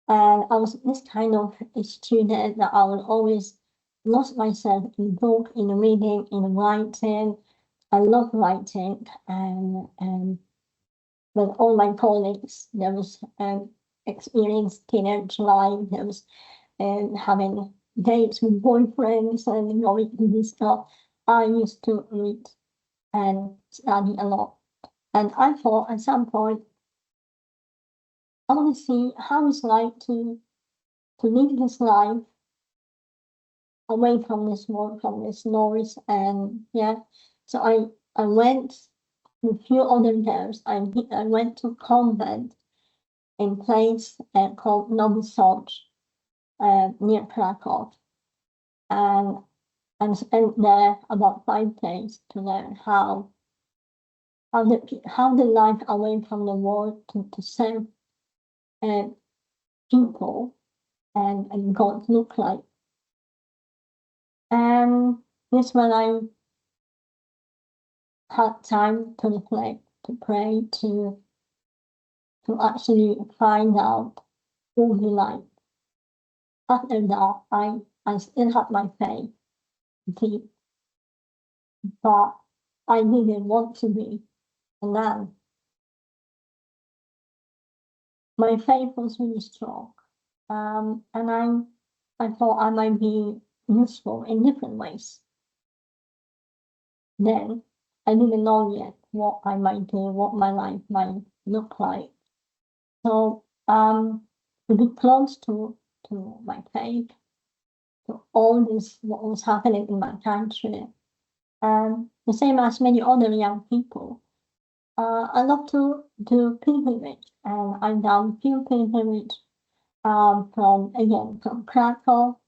And I was this kind of a student that I would always lost myself in book, in reading, in writing. I love writing, and with all my colleagues, there was experienced teenage life. There was having dates with boyfriends and going to this stuff. I used to read and study a lot, and I thought at some point I want to see how it's like to live this life away from this world, from this noise, and yeah. So I went with a few other girls. I went to convent in place called Nowy Sącz, near Krakow, and spent there about 5 days to learn how the life away from the world to serve people and God look like. And this when I had time to reflect, to pray, to actually find out who we like. After that, I still had my faith deep, but I didn't want to be And then my faith was really strong. And I thought I might be useful in different ways. Then I didn't know yet what I might do, what my life might look like. So to be close to my faith, to all this what was happening in my country, and the same as many other young people, I love to do pilgrimage, and I've done few pilgrimage from Krakow,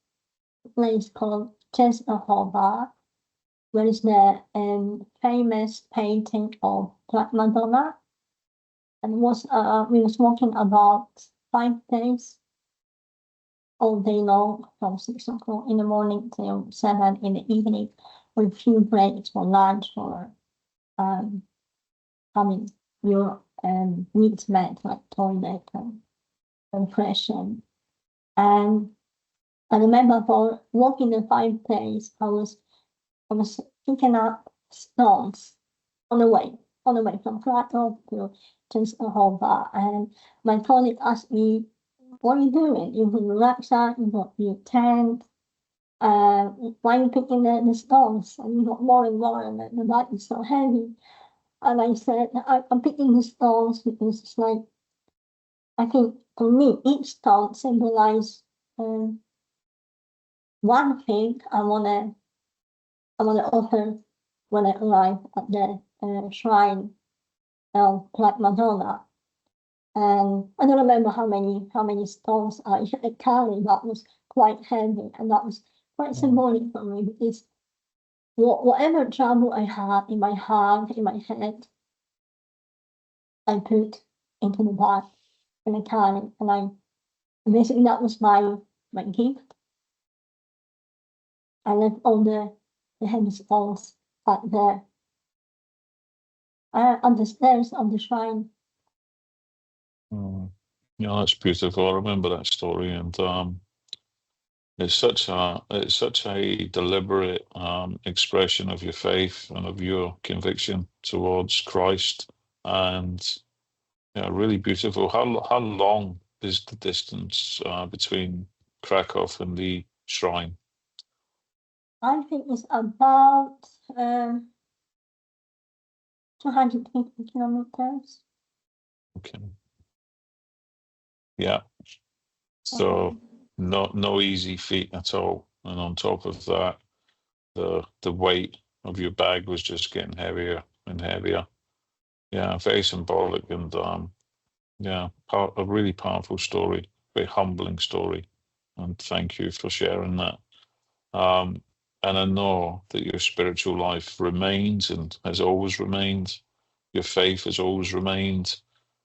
a place called Częstochowa, where is the famous painting of Black Madonna, and we was walking about 5 days, all day long, from 6 o'clock in the morning till 7 in the evening, with few breaks for lunch or your needs met, like toilet and freshen. And I remember for walking the 5 days, I was picking up stones on the way from Krakow to Częstochowa. And my colleague asked me, "What are you doing? You got your rucksack, you got your tent. Why are you picking the stones? And you got more and more, and the bag is so heavy." And I said, I'm picking the stones because it's like, I think for me, each stone symbolizes one thing I wanna offer when I arrive at the shrine of Black Madonna. And I don't remember how many stones I carried. That was quite heavy, and that was quite symbolic for me, because whatever trouble I had in my heart, in my head, I put into the bag and I carried, and basically that was my gift. I left all the heavy stones back there on the stairs of the shrine. Yeah, that's beautiful. I remember that story, and it's such a deliberate expression of your faith and of your conviction towards Christ, and yeah, really beautiful. How long is the distance between Krakow and the shrine? I think it's about 250 kilometers. Okay. Yeah. So no easy feat at all. And on top of that, the weight of your bag was just getting heavier and heavier. Yeah, very symbolic, and yeah, a really powerful story, very humbling story. And thank you for sharing that. And I know that your spiritual life remains and has always remained. Your faith has always remained.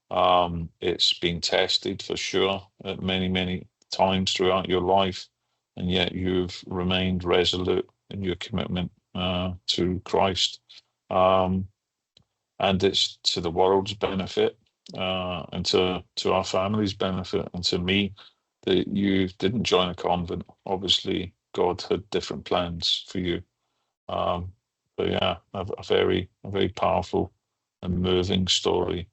It's been tested for sure at many times throughout your life, and yet you've remained resolute in your commitment to Christ. And it's to the world's benefit, and to our family's benefit, and to me, that you didn't join a convent. Obviously, God had different plans for you. But yeah, a very powerful and moving story.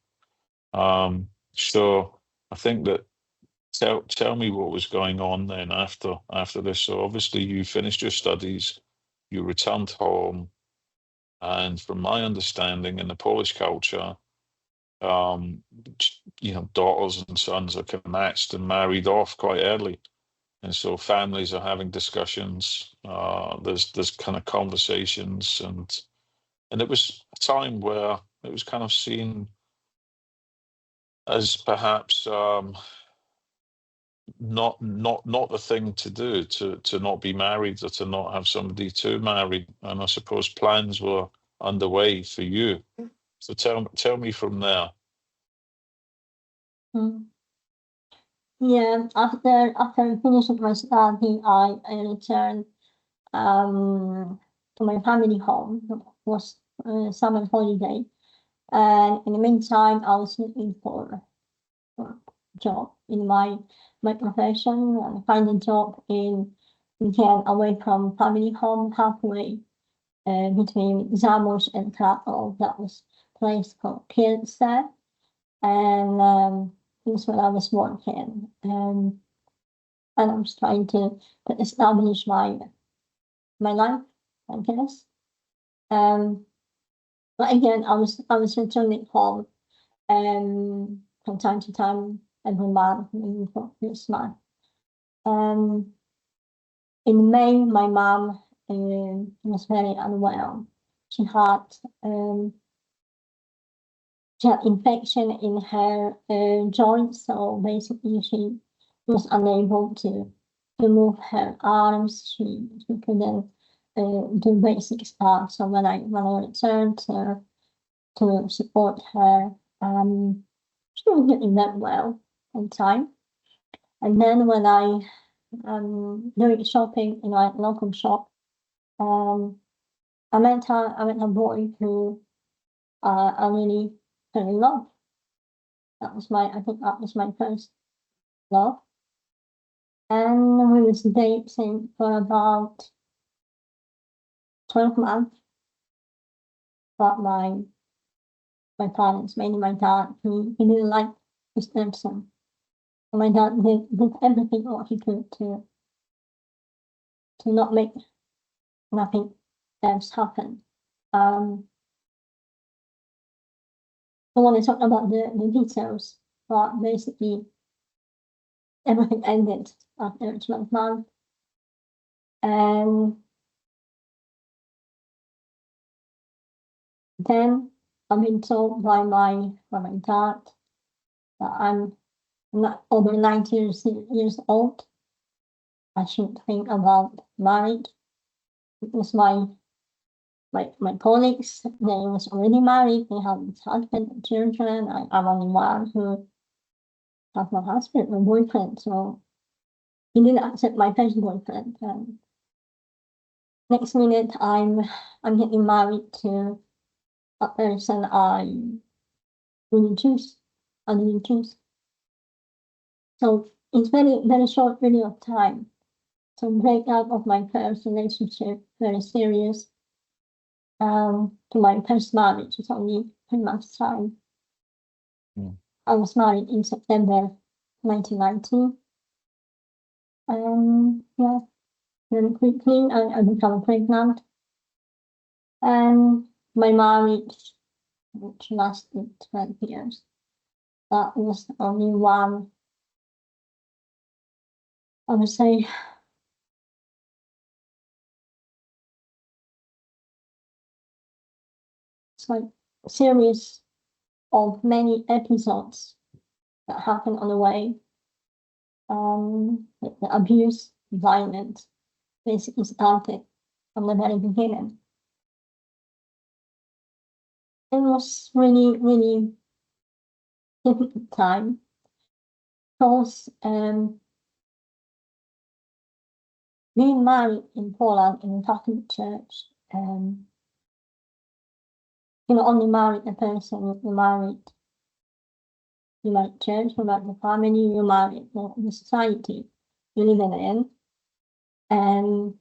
So I think that tell me what was going on then after this. So obviously you finished your studies, you returned home, and from my understanding in the Polish culture, daughters and sons are kind of matched and married off quite early. And so families are having discussions. There's kind of conversations, and it was a time where it was kind of seen as perhaps not the thing to do, to not be married or to not have somebody to marry. And I suppose plans were underway for you. So tell me from there. Yeah, after finishing my study, I returned to my family home. It was summer holiday, and in the meantime, I was looking for a job in my profession, and find a job again away from family home, halfway between Zamość and Krakow. That was place called Kids there, and it was when I was working, and I was trying to establish my life, I guess. But again, I was returning home, from time to time every month, maybe for Christmas. In May, my mom was very unwell. She had infection in her joints, so basically she was unable to move her arms. She couldn't do basic stuff. So when I returned to support her, she was getting that well on time. And then when I doing shopping in my local shop, I met a boy who I really fell in love. I think that was my first love. And we was dating for about 12 months. But my parents, mainly my dad, he didn't like this person. And my dad did everything what he could to not make nothing else happen. I want to talk about the details, but basically everything ended after 12 months. And then I've been told by my dad that I'm not over 90 years old. I should think about marriage. It was my colleagues, they was already married, they had husband and children. I'm only one who has no husband or boyfriend, so he didn't accept my first boyfriend. Next minute, I'm getting married to a person I didn't choose. So it's very short period of time. So break up of my first relationship, very serious. To my first marriage, it's only 3 months time. I was married in September 1990. Yeah, very quickly I became pregnant. And my marriage, which lasted 12 years, that was only one, I would say, it's like a series of many episodes that happened on the way. The abuse, violence, basically started from the very beginning. It was really, really difficult time because being married in Poland in a Catholic church, you not only married a person, you married church, you married the family, you married the society you live in. And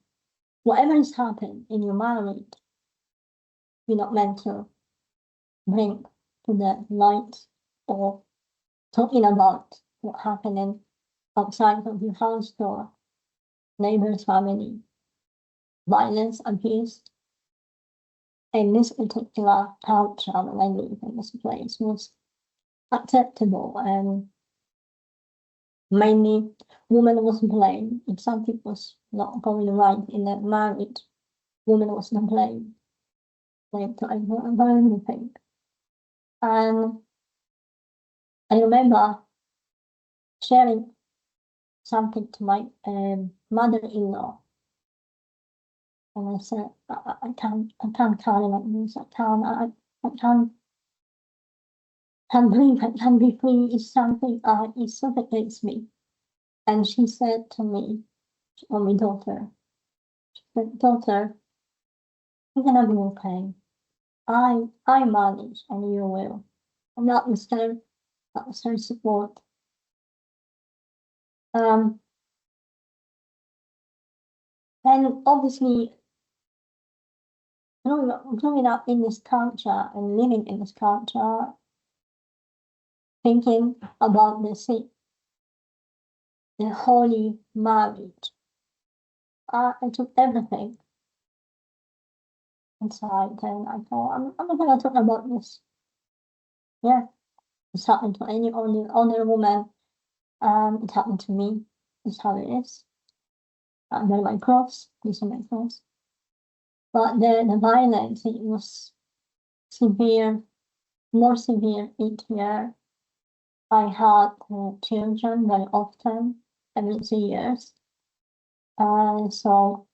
whatever has happened in your marriage, you're not meant to bring to the light or talking about what happened outside of your house door, neighbors, family, violence, abuse. And this particular culture that I live in this place was acceptable, and mainly woman was blamed. If something was not going right in the marriage, woman was to blame. Blamed to everything. And I remember sharing something to my mother-in-law. And I said, I can't carry like this. I can't breathe. I can't be free. It's something it suffocates me. And she said to me, or my daughter, she said, daughter, you're gonna be okay. I manage and you will. And that was her support. And obviously growing up in this culture and living in this culture, thinking about the holy marriage. I took everything inside and I thought, I'm not gonna talk about this. Yeah, it's happened to any older woman. It happened to me. It's how it is. They're my cross. These are my cross. But the violence, it was severe, more severe each year. I had children very often, every 2 years. So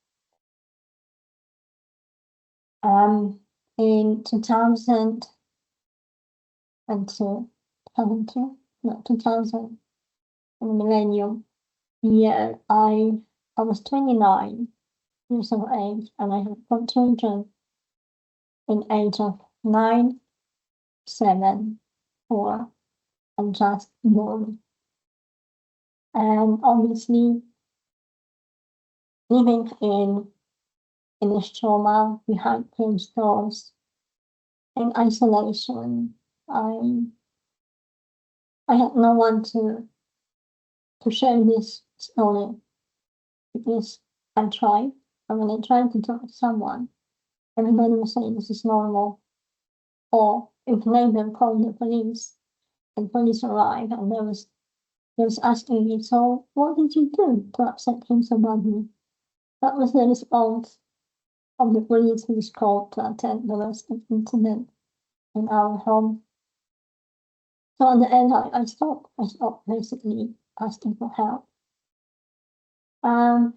in 2000 in the millennium year, I was 29 years of age and I had 4 children in age of 9, 7, 4, and just born. And obviously, living in this trauma behind closed doors, in isolation, I had no one to share this story because I tried, and when I tried to talk to someone, everybody was saying this is normal. Or if neighbor called the police and police arrived and they was asking me, so what did you do to upset him so badly? That was the response of the police who was called to attend the domestic incident in our home. So in the end, I stopped basically asking for help. To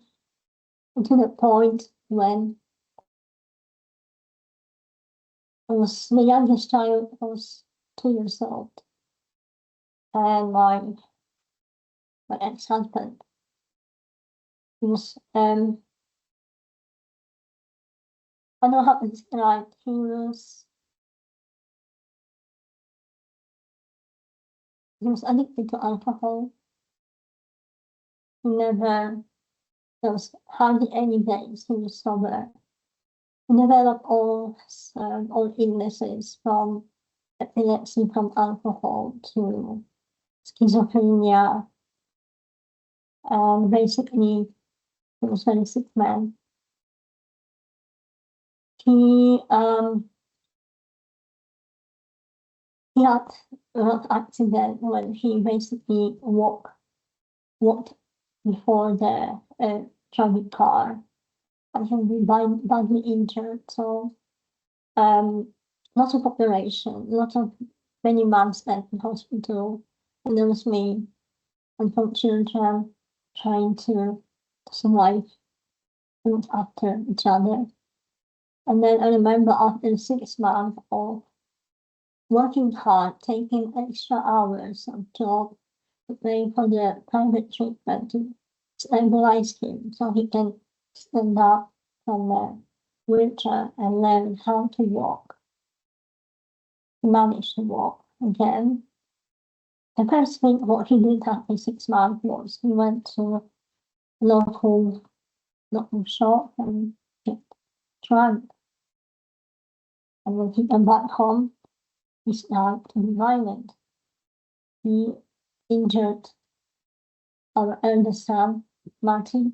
the point when the youngest child was 2 years old, and my ex-husband was I don't know how to describe. He was addicted to alcohol. There was hardly any days he was sober. He developed all illnesses from epilepsy from alcohol to schizophrenia. And basically, he was a very sick man. He had an accident when he basically walked before the traffic car, and he was badly injured. So, lots of operation, many months spent in hospital, and there was me and 4 children trying to survive after each other. And then I remember after 6 months of working hard, taking extra hours of job to pay for the private treatment to stabilize him so he can stand up from the wheelchair and learn how to walk. He managed to walk again. The first thing what he did after 6 months was he went to local shop and get drunk. And when he came back home, he started to be violent. He injured our eldest son, Martin,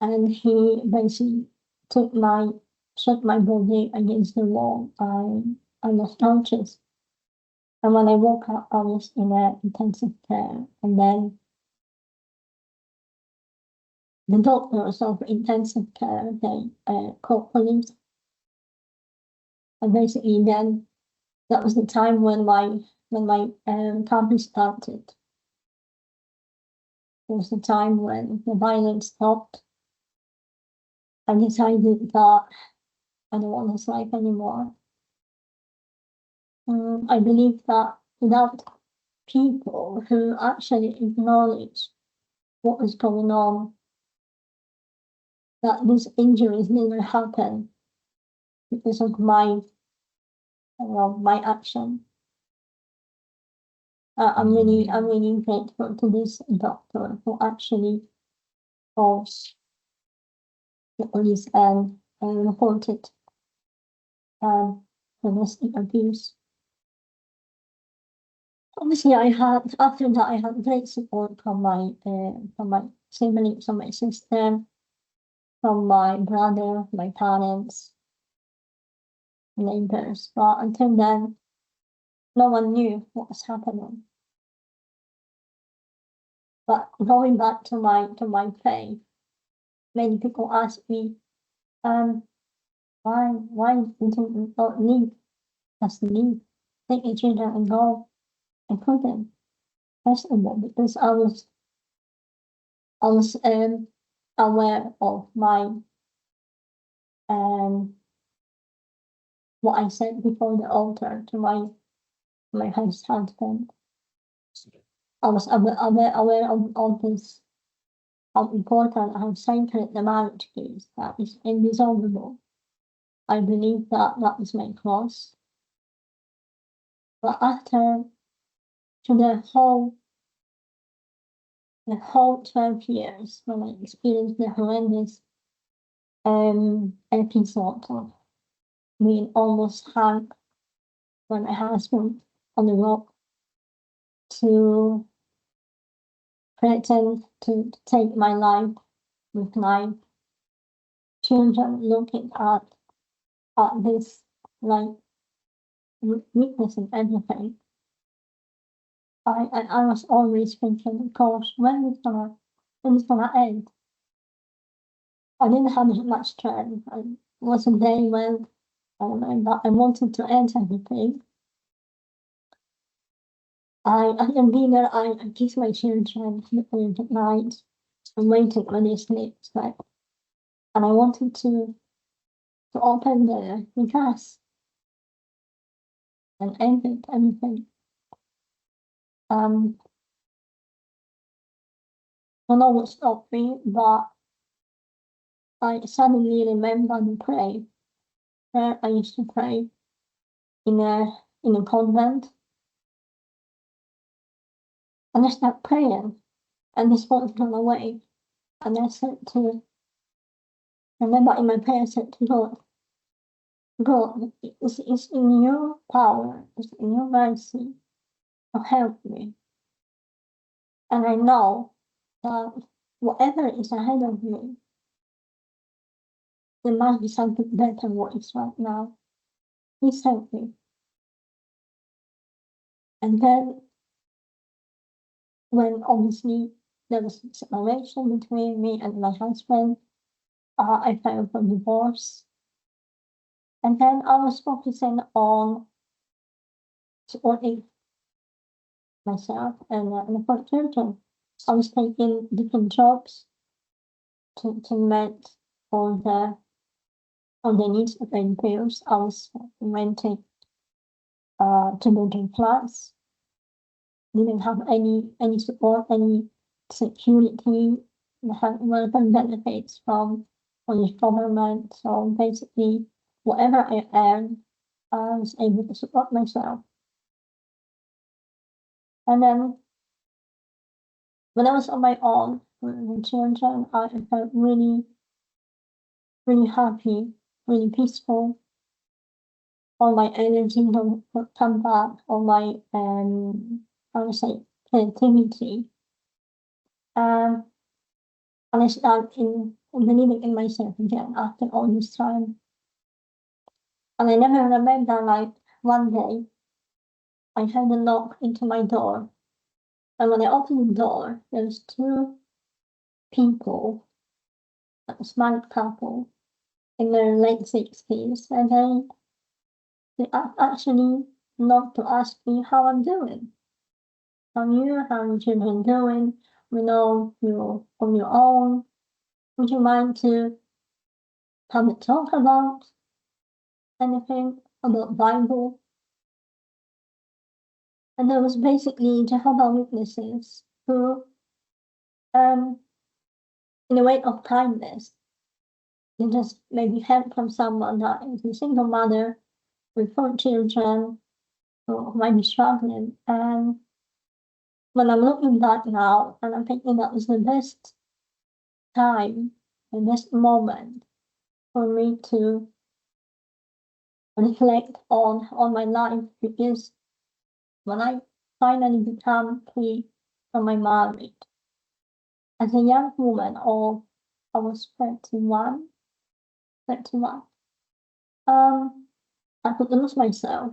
and he basically shot my body against the wall. I lost conscious. And when I woke up, I was in intensive care. And then the doctors of intensive care, they called police. And basically then, that was the time when my company started. It was the time when the violence stopped. I decided that I don't want his life anymore. I believe that without people who actually acknowledge what was going on, that these injuries never happen because of my action. I'm really grateful to this doctor who actually calls the police and reported domestic abuse. Obviously, after that I had great support from my siblings, from my sister, from my brother, my parents, neighbors. But until then, no one knew what was happening. But going back to my faith, many people ask me, why didn't you not leave? Just leave, take your children and go. I couldn't. First of all, because I was aware of my what I said before the altar to my husband. I was aware of all this, how important, how sacred the marriage is, that is indissoluble. I believe that was my cross. But after the whole 12 years, when I experienced the horrendous episode of being almost hung by my husband on the rock, to threaten to take my life with my children looking at this, like, witnessing everything. I was always thinking, gosh, when is it gonna end? I didn't have much strength. It was a day when I wanted to end everything. I kissed my children at night and waited when they slept, and I wanted to open the gas and end everything. I don't know what stopped me, but I suddenly remembered the prayer I used to pray in a convent. And I started praying, and this thought gone away. And I remember in my prayer, I said to God, it's in your power, it's in your mercy to help me. And I know that whatever is ahead of me, there must be something better than what is right now. Please help me. And then, when obviously there was a separation between me and my husband, I filed for divorce. And then I was focusing on supporting myself and my children. I was taking different jobs to meet all the needs of the bills. I was renting two-bedroom flats. Didn't have any support, any security, have relevant benefits from the government. So basically, whatever I earned, I was able to support myself. And then, when I was on my own with the children, I felt really, really happy, really peaceful. All my energy would come back, all my, I would say, creativity. And I started believing in myself again after all this time. And I never remember, like, one day, I heard a knock into my door. And when I opened the door, there was two people, a smart couple, in their late 60s, and they actually knocked to ask me how I'm doing. How your children doing? We know you're on your own. Would you mind to come and talk about anything about Bible? And there was basically Jehovah's Witnesses who, in a way of kindness, they just maybe help from someone that is a single mother with 4 children who might be struggling. And when I'm looking back now, and I'm thinking that was the best time, the best moment for me to reflect on my life, because when I finally become free from my marriage, as a young woman, or I was 31, I could lose myself.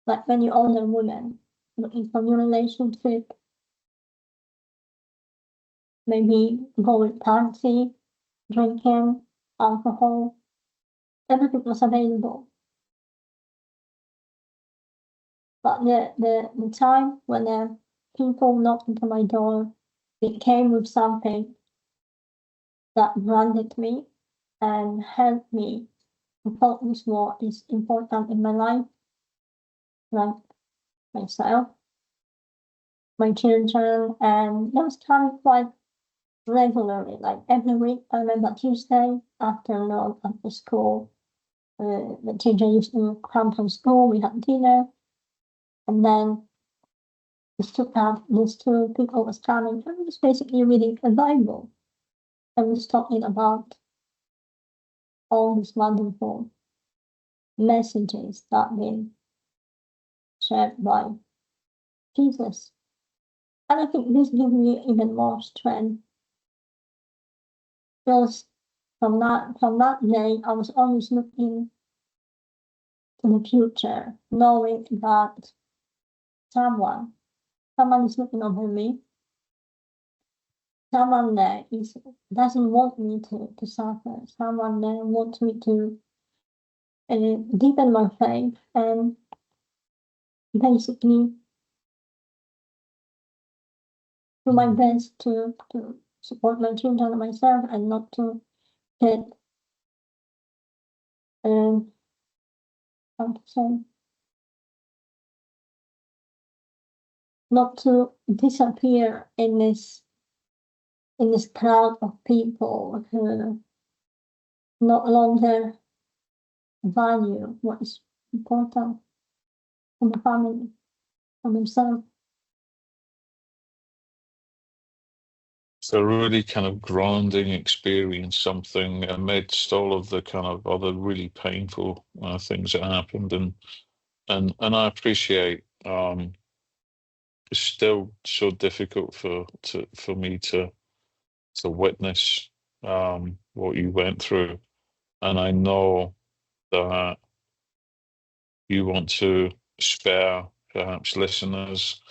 Like when you're older woman, looking for new relationship, maybe go with party, drinking, alcohol, everything was available. But the time when people knocked into my door, it came with something that grounded me and helped me to focus what is important in my life, like myself, my children, and that was coming quite regularly, like every week. I remember Tuesday afternoon after school, the teacher used to come from school, we had dinner, and then these two people was coming, and it was basically reading a Bible. I was talking about all these wonderful messages that been shared by Jesus. And I think this gives me even more strength, because from that day, I was always looking to the future, knowing that someone is looking over me. Someone there doesn't want me to suffer. Someone there wants me to deepen my faith and basically do my best to support my children and myself, and not to get how to say, not to disappear in this crowd of people who no longer value what is important in the family, for themselves. It's a really kind of grounding experience, something amidst all of the kind of other really painful things that happened, and I appreciate. It's still so difficult for me to witness what you went through, and I know that you want to spare perhaps listeners,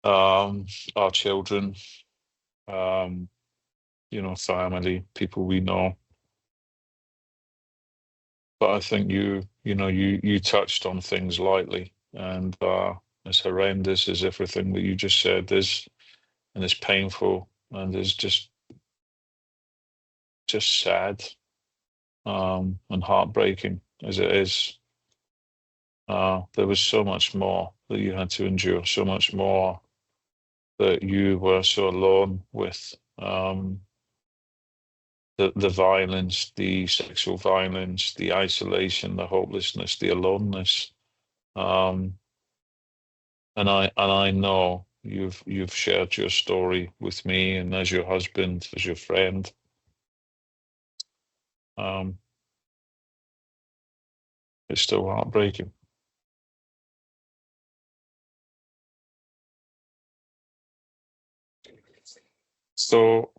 our children, family, people we know. But I think you touched on things lightly, and as horrendous as everything that you just said is, and it's painful, and it's just sad, and heartbreaking as it is. There was so much more that you had to endure, so much more that you were so alone with. The violence, the sexual violence, the isolation, the hopelessness, the aloneness. And I know you've shared your story with me, and as your husband, as your friend. It's still heartbreaking. So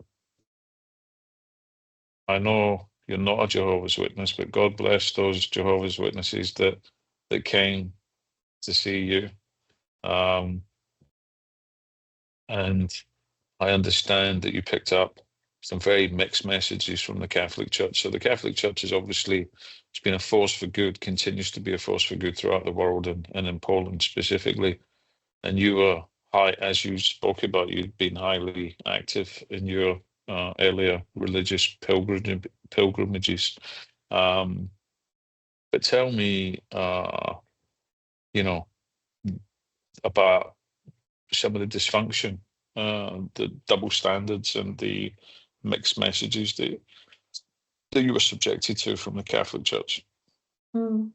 I know you're not a Jehovah's Witness, but God bless those Jehovah's Witnesses that came to see you. And I understand that you picked up some very mixed messages from the Catholic Church. So the Catholic Church is obviously, it's been a force for good, continues to be a force for good throughout the world, and in Poland specifically. And you were as you spoke about, you'd been highly active in your earlier religious pilgrimages. But tell me, about some of the dysfunction, the double standards, and the mixed messages that you were subjected to from the Catholic Church. Mm.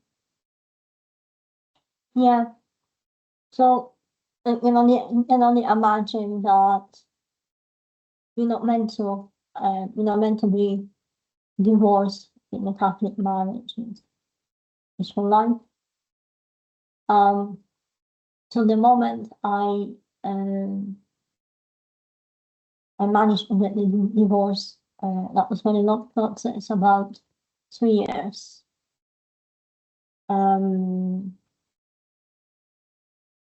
Yeah. So you can only imagine that you're not meant to be divorce in the Catholic marriage is for life. So the moment I managed to get the divorce, that was very long process, about 3 years. It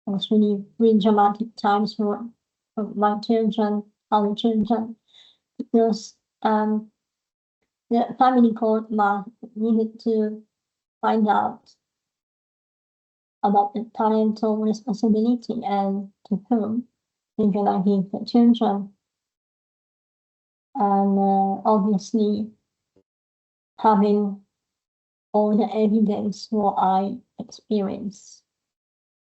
was really dramatic times for my children, our children, because the family court needed to find out about the parental responsibility and to whom they gonna give the children. And obviously, having all the evidence what I experienced,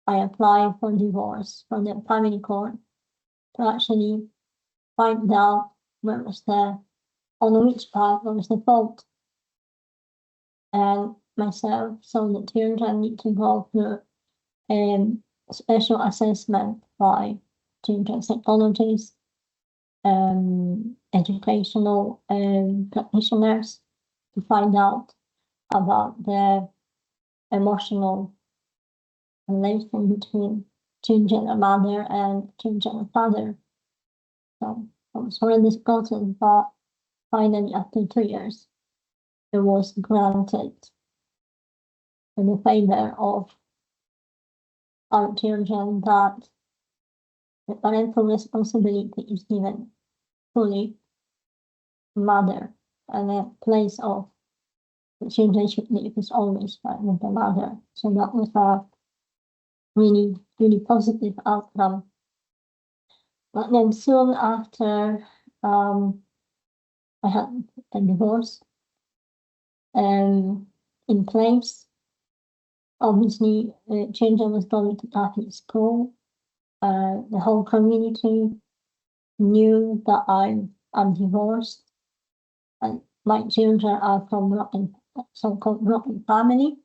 I applied for divorce from the family court to actually find out on which part was the fault. And myself, so the children need to go through special assessment by children psychologists, educational practitioners to find out about the emotional relation between children and mother and children and father. So it was horrendous process, but finally after 2 years, it was granted in the favor of our children that the parental responsibility is given fully mother, and the place of the children should live is always with the mother. So that was a really, really positive outcome. But then soon after, I had a divorce in place. Obviously, children was going to Catholic school. The whole community knew that I'm divorced, and my children are from so-called broken family,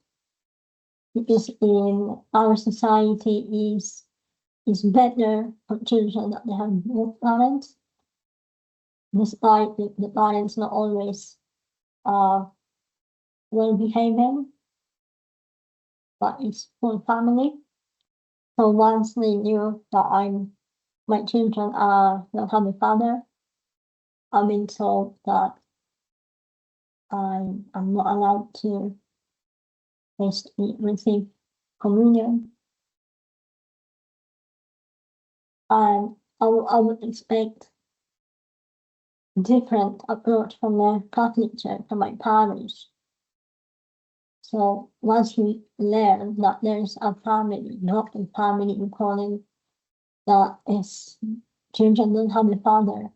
because in our society is better for children that they have both parents, despite the parents not always well behaving, but it's full family. So once they knew that my children don't have a father, I've been told that I'm not allowed to basically receive communion. And I would expect different approach from the Catholic Church, from my parish. So once we learn that there's a family, not a family in Colin, that is children don't have a father,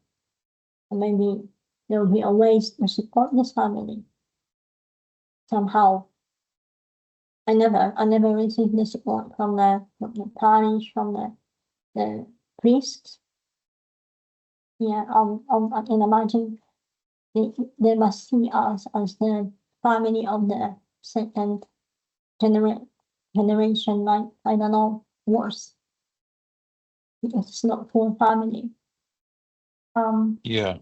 and maybe there will be a ways to support this family somehow. I never received the support from the parish, from the priests. Yeah, I can imagine they must see us as the family of the second generation, like, I don't know, worse. Because it's not full family. Yeah.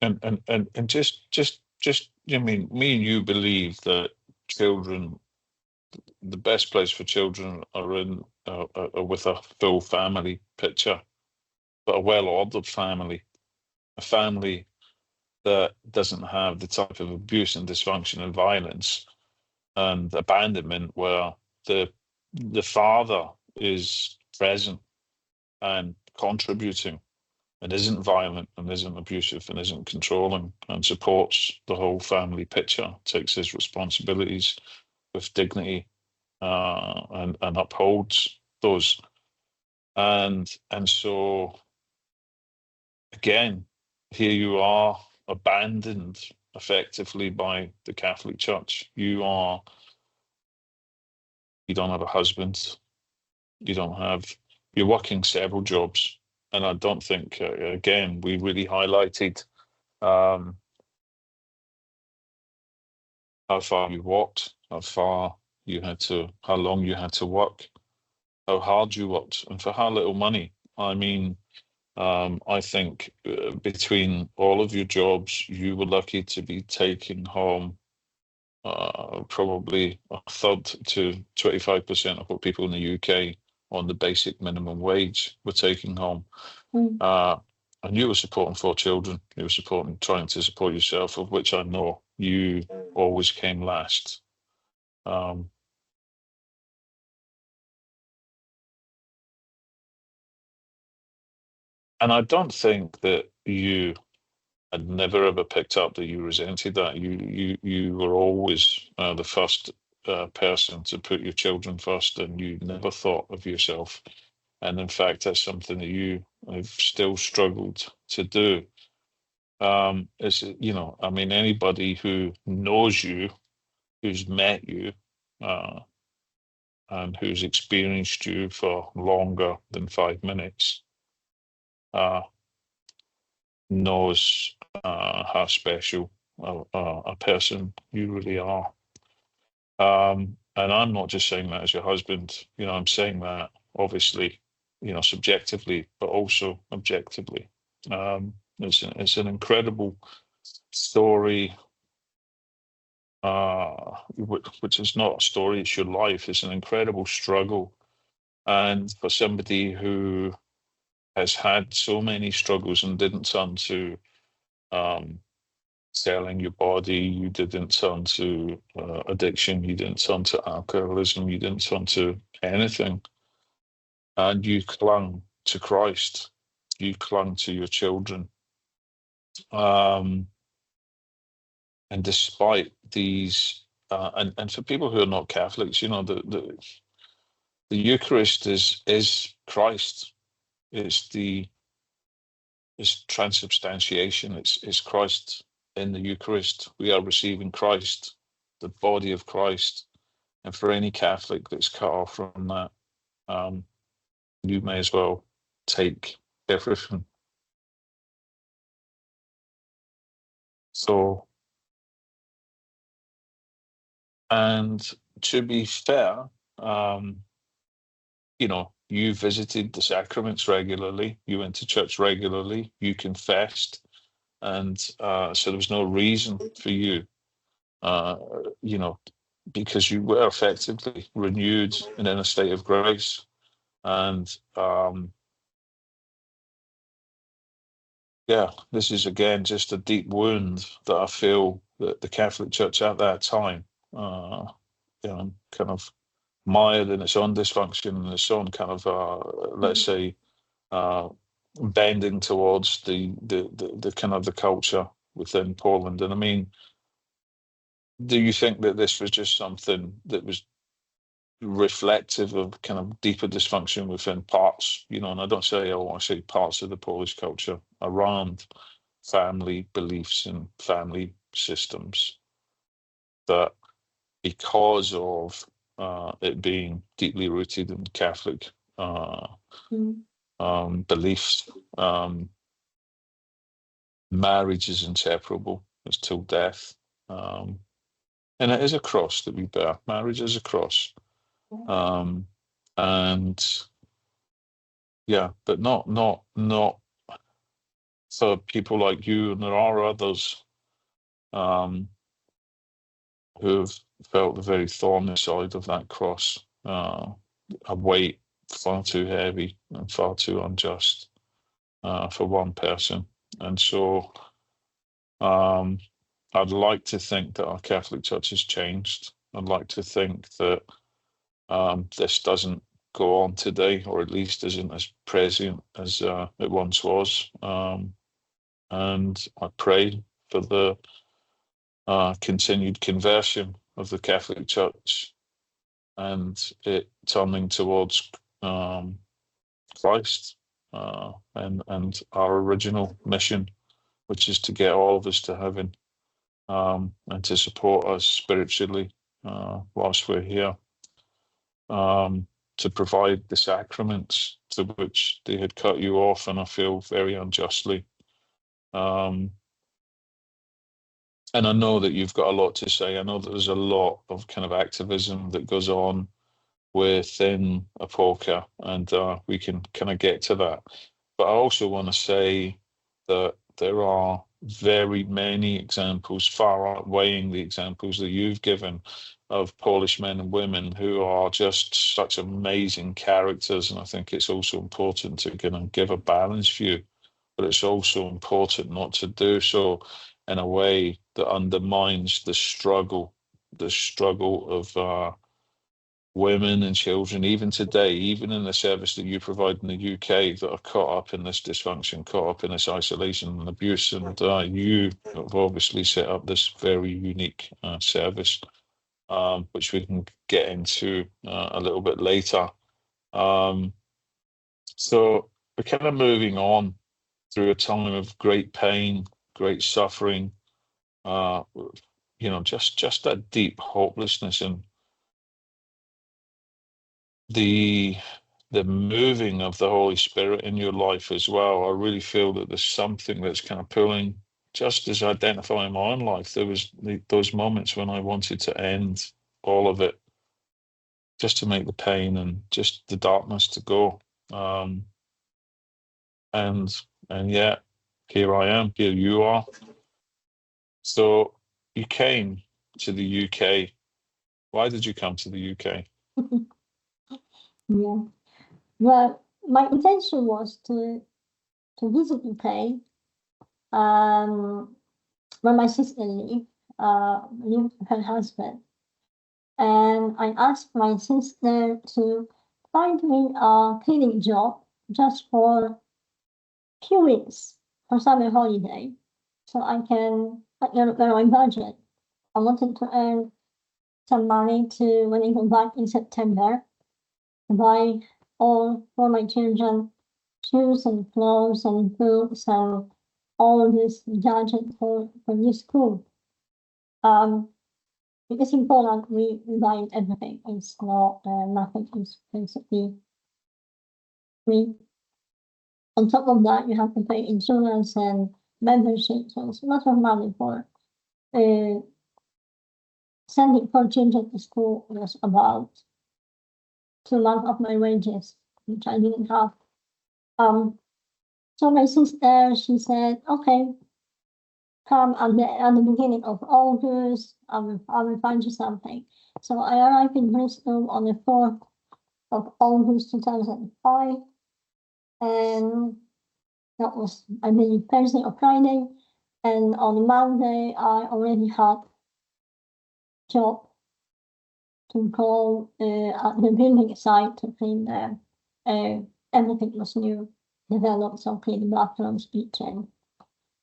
And just I mean, me and you believe that children, the best place for children are in with a full family picture, but a well-ordered family, a family that doesn't have the type of abuse and dysfunction and violence and abandonment where the father is present and contributing and isn't violent and isn't abusive and isn't controlling and supports the whole family picture, takes his responsibilities with dignity and upholds those. And so again, here you are abandoned effectively by the Catholic Church. You don't have a husband, you're working several jobs. And I don't think, again, we really highlighted how far you walked, how long you had to work, how hard you worked, and for how little money. I mean, I think between all of your jobs, you were lucky to be taking home probably a third to 25% of what people in the UK on the basic minimum wage were taking home. And you were supporting 4 children. You were trying to support yourself, of which I know you always came last. And I don't think that you had never ever picked up that you resented that. You were always the first person to put your children first, and you never thought of yourself. And in fact, that's something that you have still struggled to do. Is, you know, I mean, anybody who knows you, who's met you, and who's experienced you for longer than 5 minutes, knows how special a person you really are. And I'm not just saying that as your husband, you know, I'm saying that obviously, you know, subjectively, but also objectively. It's an incredible story, which is not a story, it's your life. It's an incredible struggle. And for somebody who has had so many struggles and didn't turn to selling your body, you didn't turn to addiction, you didn't turn to alcoholism, you didn't turn to anything, and you clung to Christ, you clung to your children. And despite these, and for people who are not Catholics, you know, the Eucharist is Christ. It's transubstantiation. It's Christ in the Eucharist. We are receiving Christ, the body of Christ. And for any Catholic that's cut off from that, you may as well take everything. So, and to be fair, you know, you visited the sacraments regularly, you went to church regularly, you confessed, and so there was no reason for you, you know, because you were effectively renewed and in a state of grace. And yeah, this is again just a deep wound that I feel that the Catholic Church at that time, you know, kind of mired in its own dysfunction and its own kind of, let's say, bending towards the kind of the culture within Poland. And I mean, do you think that this was just something that was reflective of kind of deeper dysfunction within parts, you know, and I don't say, oh, I say parts of the Polish culture around family beliefs and family systems, that because of it being deeply rooted in Catholic beliefs, marriage is inseparable, it's till death. And it is a cross that we bear. Marriage is a cross. And yeah, but not for people like you, and there are others who've felt the very thorny side of that cross, a weight far too heavy and far too unjust for one person. And so I'd like to think that our Catholic Church has changed. I'd like to think that this doesn't go on today, or at least isn't as present as it once was. And I pray for the continued conversion of the Catholic Church and it turning towards Christ and our original mission, which is to get all of us to heaven, and to support us spiritually whilst we're here, to provide the sacraments to which they had cut you off, and I feel very unjustly. And I know that you've got a lot to say. I know that there's a lot of kind of activism that goes on within Apolka, and we can kind of get to that. But I also want to say that there are very many examples, far outweighing the examples that you've given, of Polish men and women who are just such amazing characters. And I think it's also important to give a balanced view, but it's also important not to do so in a way that undermines the struggle of women and children, even today, even in the service that you provide in the UK, that are caught up in this dysfunction, caught up in this isolation and abuse. And you have obviously set up this very unique service, which we can get into a little bit later. So we're kind of moving on through a time of great pain, great suffering, just that deep hopelessness, and the moving of the Holy Spirit in your life as well. I really feel that there's something that's kind of pulling, just as identifying my own life. There was those moments when I wanted to end all of it, just to make the pain and just the darkness to go. And yeah, here I am, here you are. So you came to the UK. Why did you come to the UK? Yeah. Well, my intention was to visit UK when my sister lived with her husband. And I asked my sister to find me a cleaning job just for a few weeks for summer holiday, so I can get my budget. I wanted to earn some money to, when I go back in September, to buy all for my children, shoes and clothes and books and all this gadget for new school. Because in Poland we buy everything. It's not nothing is basically free. On top of that, you have to pay insurance and membership. So it's a lot of money for sending for children to school. Was about 2 months of my wages, which I didn't have. So my sister, she said, okay, come at the beginning of August, I will find you something. So I arrived in Bristol on the 4th of August 2005. And that was, I believe, Thursday or Friday. And on Monday, I already had a job to go at the building site to clean there. Everything was new, developed, so clean the bathrooms, kitchen.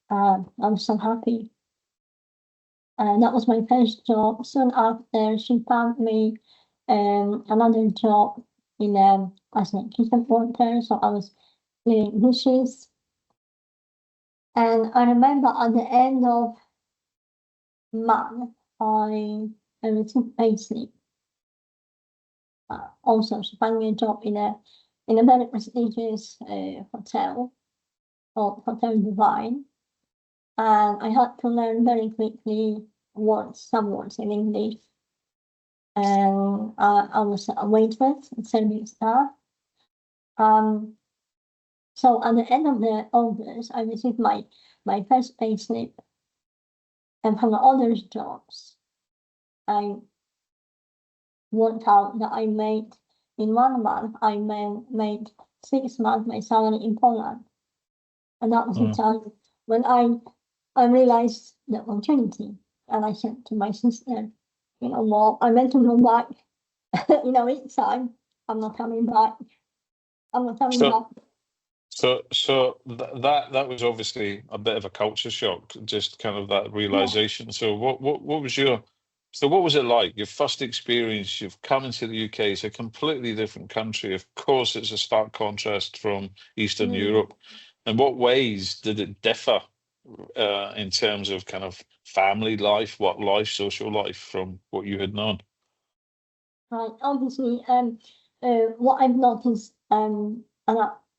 I was so happy. And that was my first job. Soon after, she found me another job in as a kitchen porter. So I was cleaning dishes. And I remember at the end of month, I received payslip. Also, she found me a job in a very prestigious hotel called Hotel Divine. And I had to learn very quickly some words in English. And I was a waitress and serving staff. So at the end of the August, I received my first payslip. And from the other jobs, I worked out that I made, in 1 month, I made 6 months my salary in Poland. And that was the time when I realized the opportunity. And I said to my sister, you know what, I meant to go back, each time. I'm not coming back. I'm not coming back. So that was obviously a bit of a culture shock, just kind of that realization. Yeah. So what was it like? Your first experience, you've come into the UK, it's a completely different country. Of course, it's a stark contrast from Eastern Europe. In what ways did it differ in terms of kind of family life, work life, social life from what you had known? Right, obviously, what I've noticed, and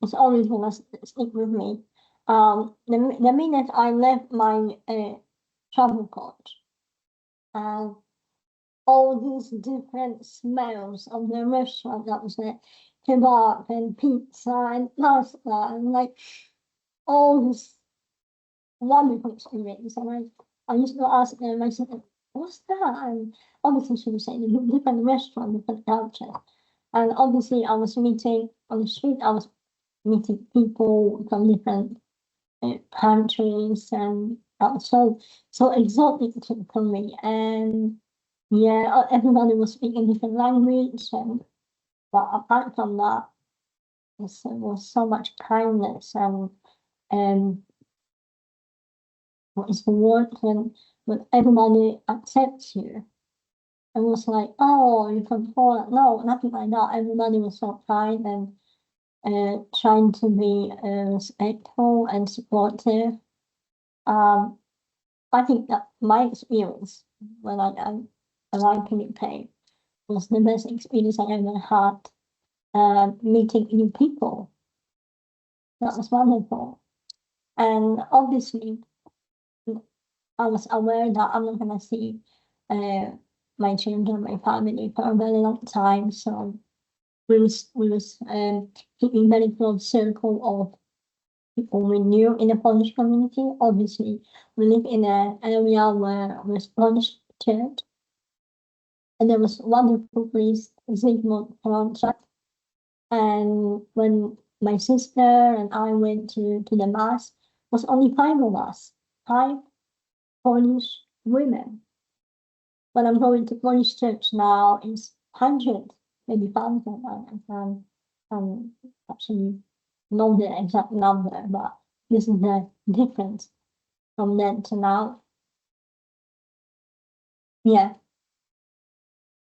it's always gonna stick with me. The minute I left my travel coach, and all these different smells of the restaurant that was there, kebab and pizza and pasta and like all this wonderful experience. And I used to ask them, I said, what's that? And obviously she was saying different restaurant, different culture. And obviously I was meeting on the street, I was meeting people from different countries, and so exotic for me. And yeah, everybody was speaking different language, and but apart from that, there was so much kindness and what is the word when everybody accepts you. It was like, oh, you're from Poland. No, nothing like that. Everybody was so kind and trying to be respectful and supportive. I think that my experience when I arrived in UK was the best experience I ever had. Meeting new people. That was wonderful. And obviously, I was aware that I'm not gonna see my children, my family for a very long time. So we was keeping very close circle of people we knew in the Polish community. Obviously, we live in an area where there's Polish church, and there was wonderful priest Zygmunt Franczak. And when my sister and I went to the mass, was only 5 of us, 5 Polish women. When I'm going to Polish church now, it's 100, maybe 1,000. I actually know the exact number, but this is the difference from then to now. Yeah.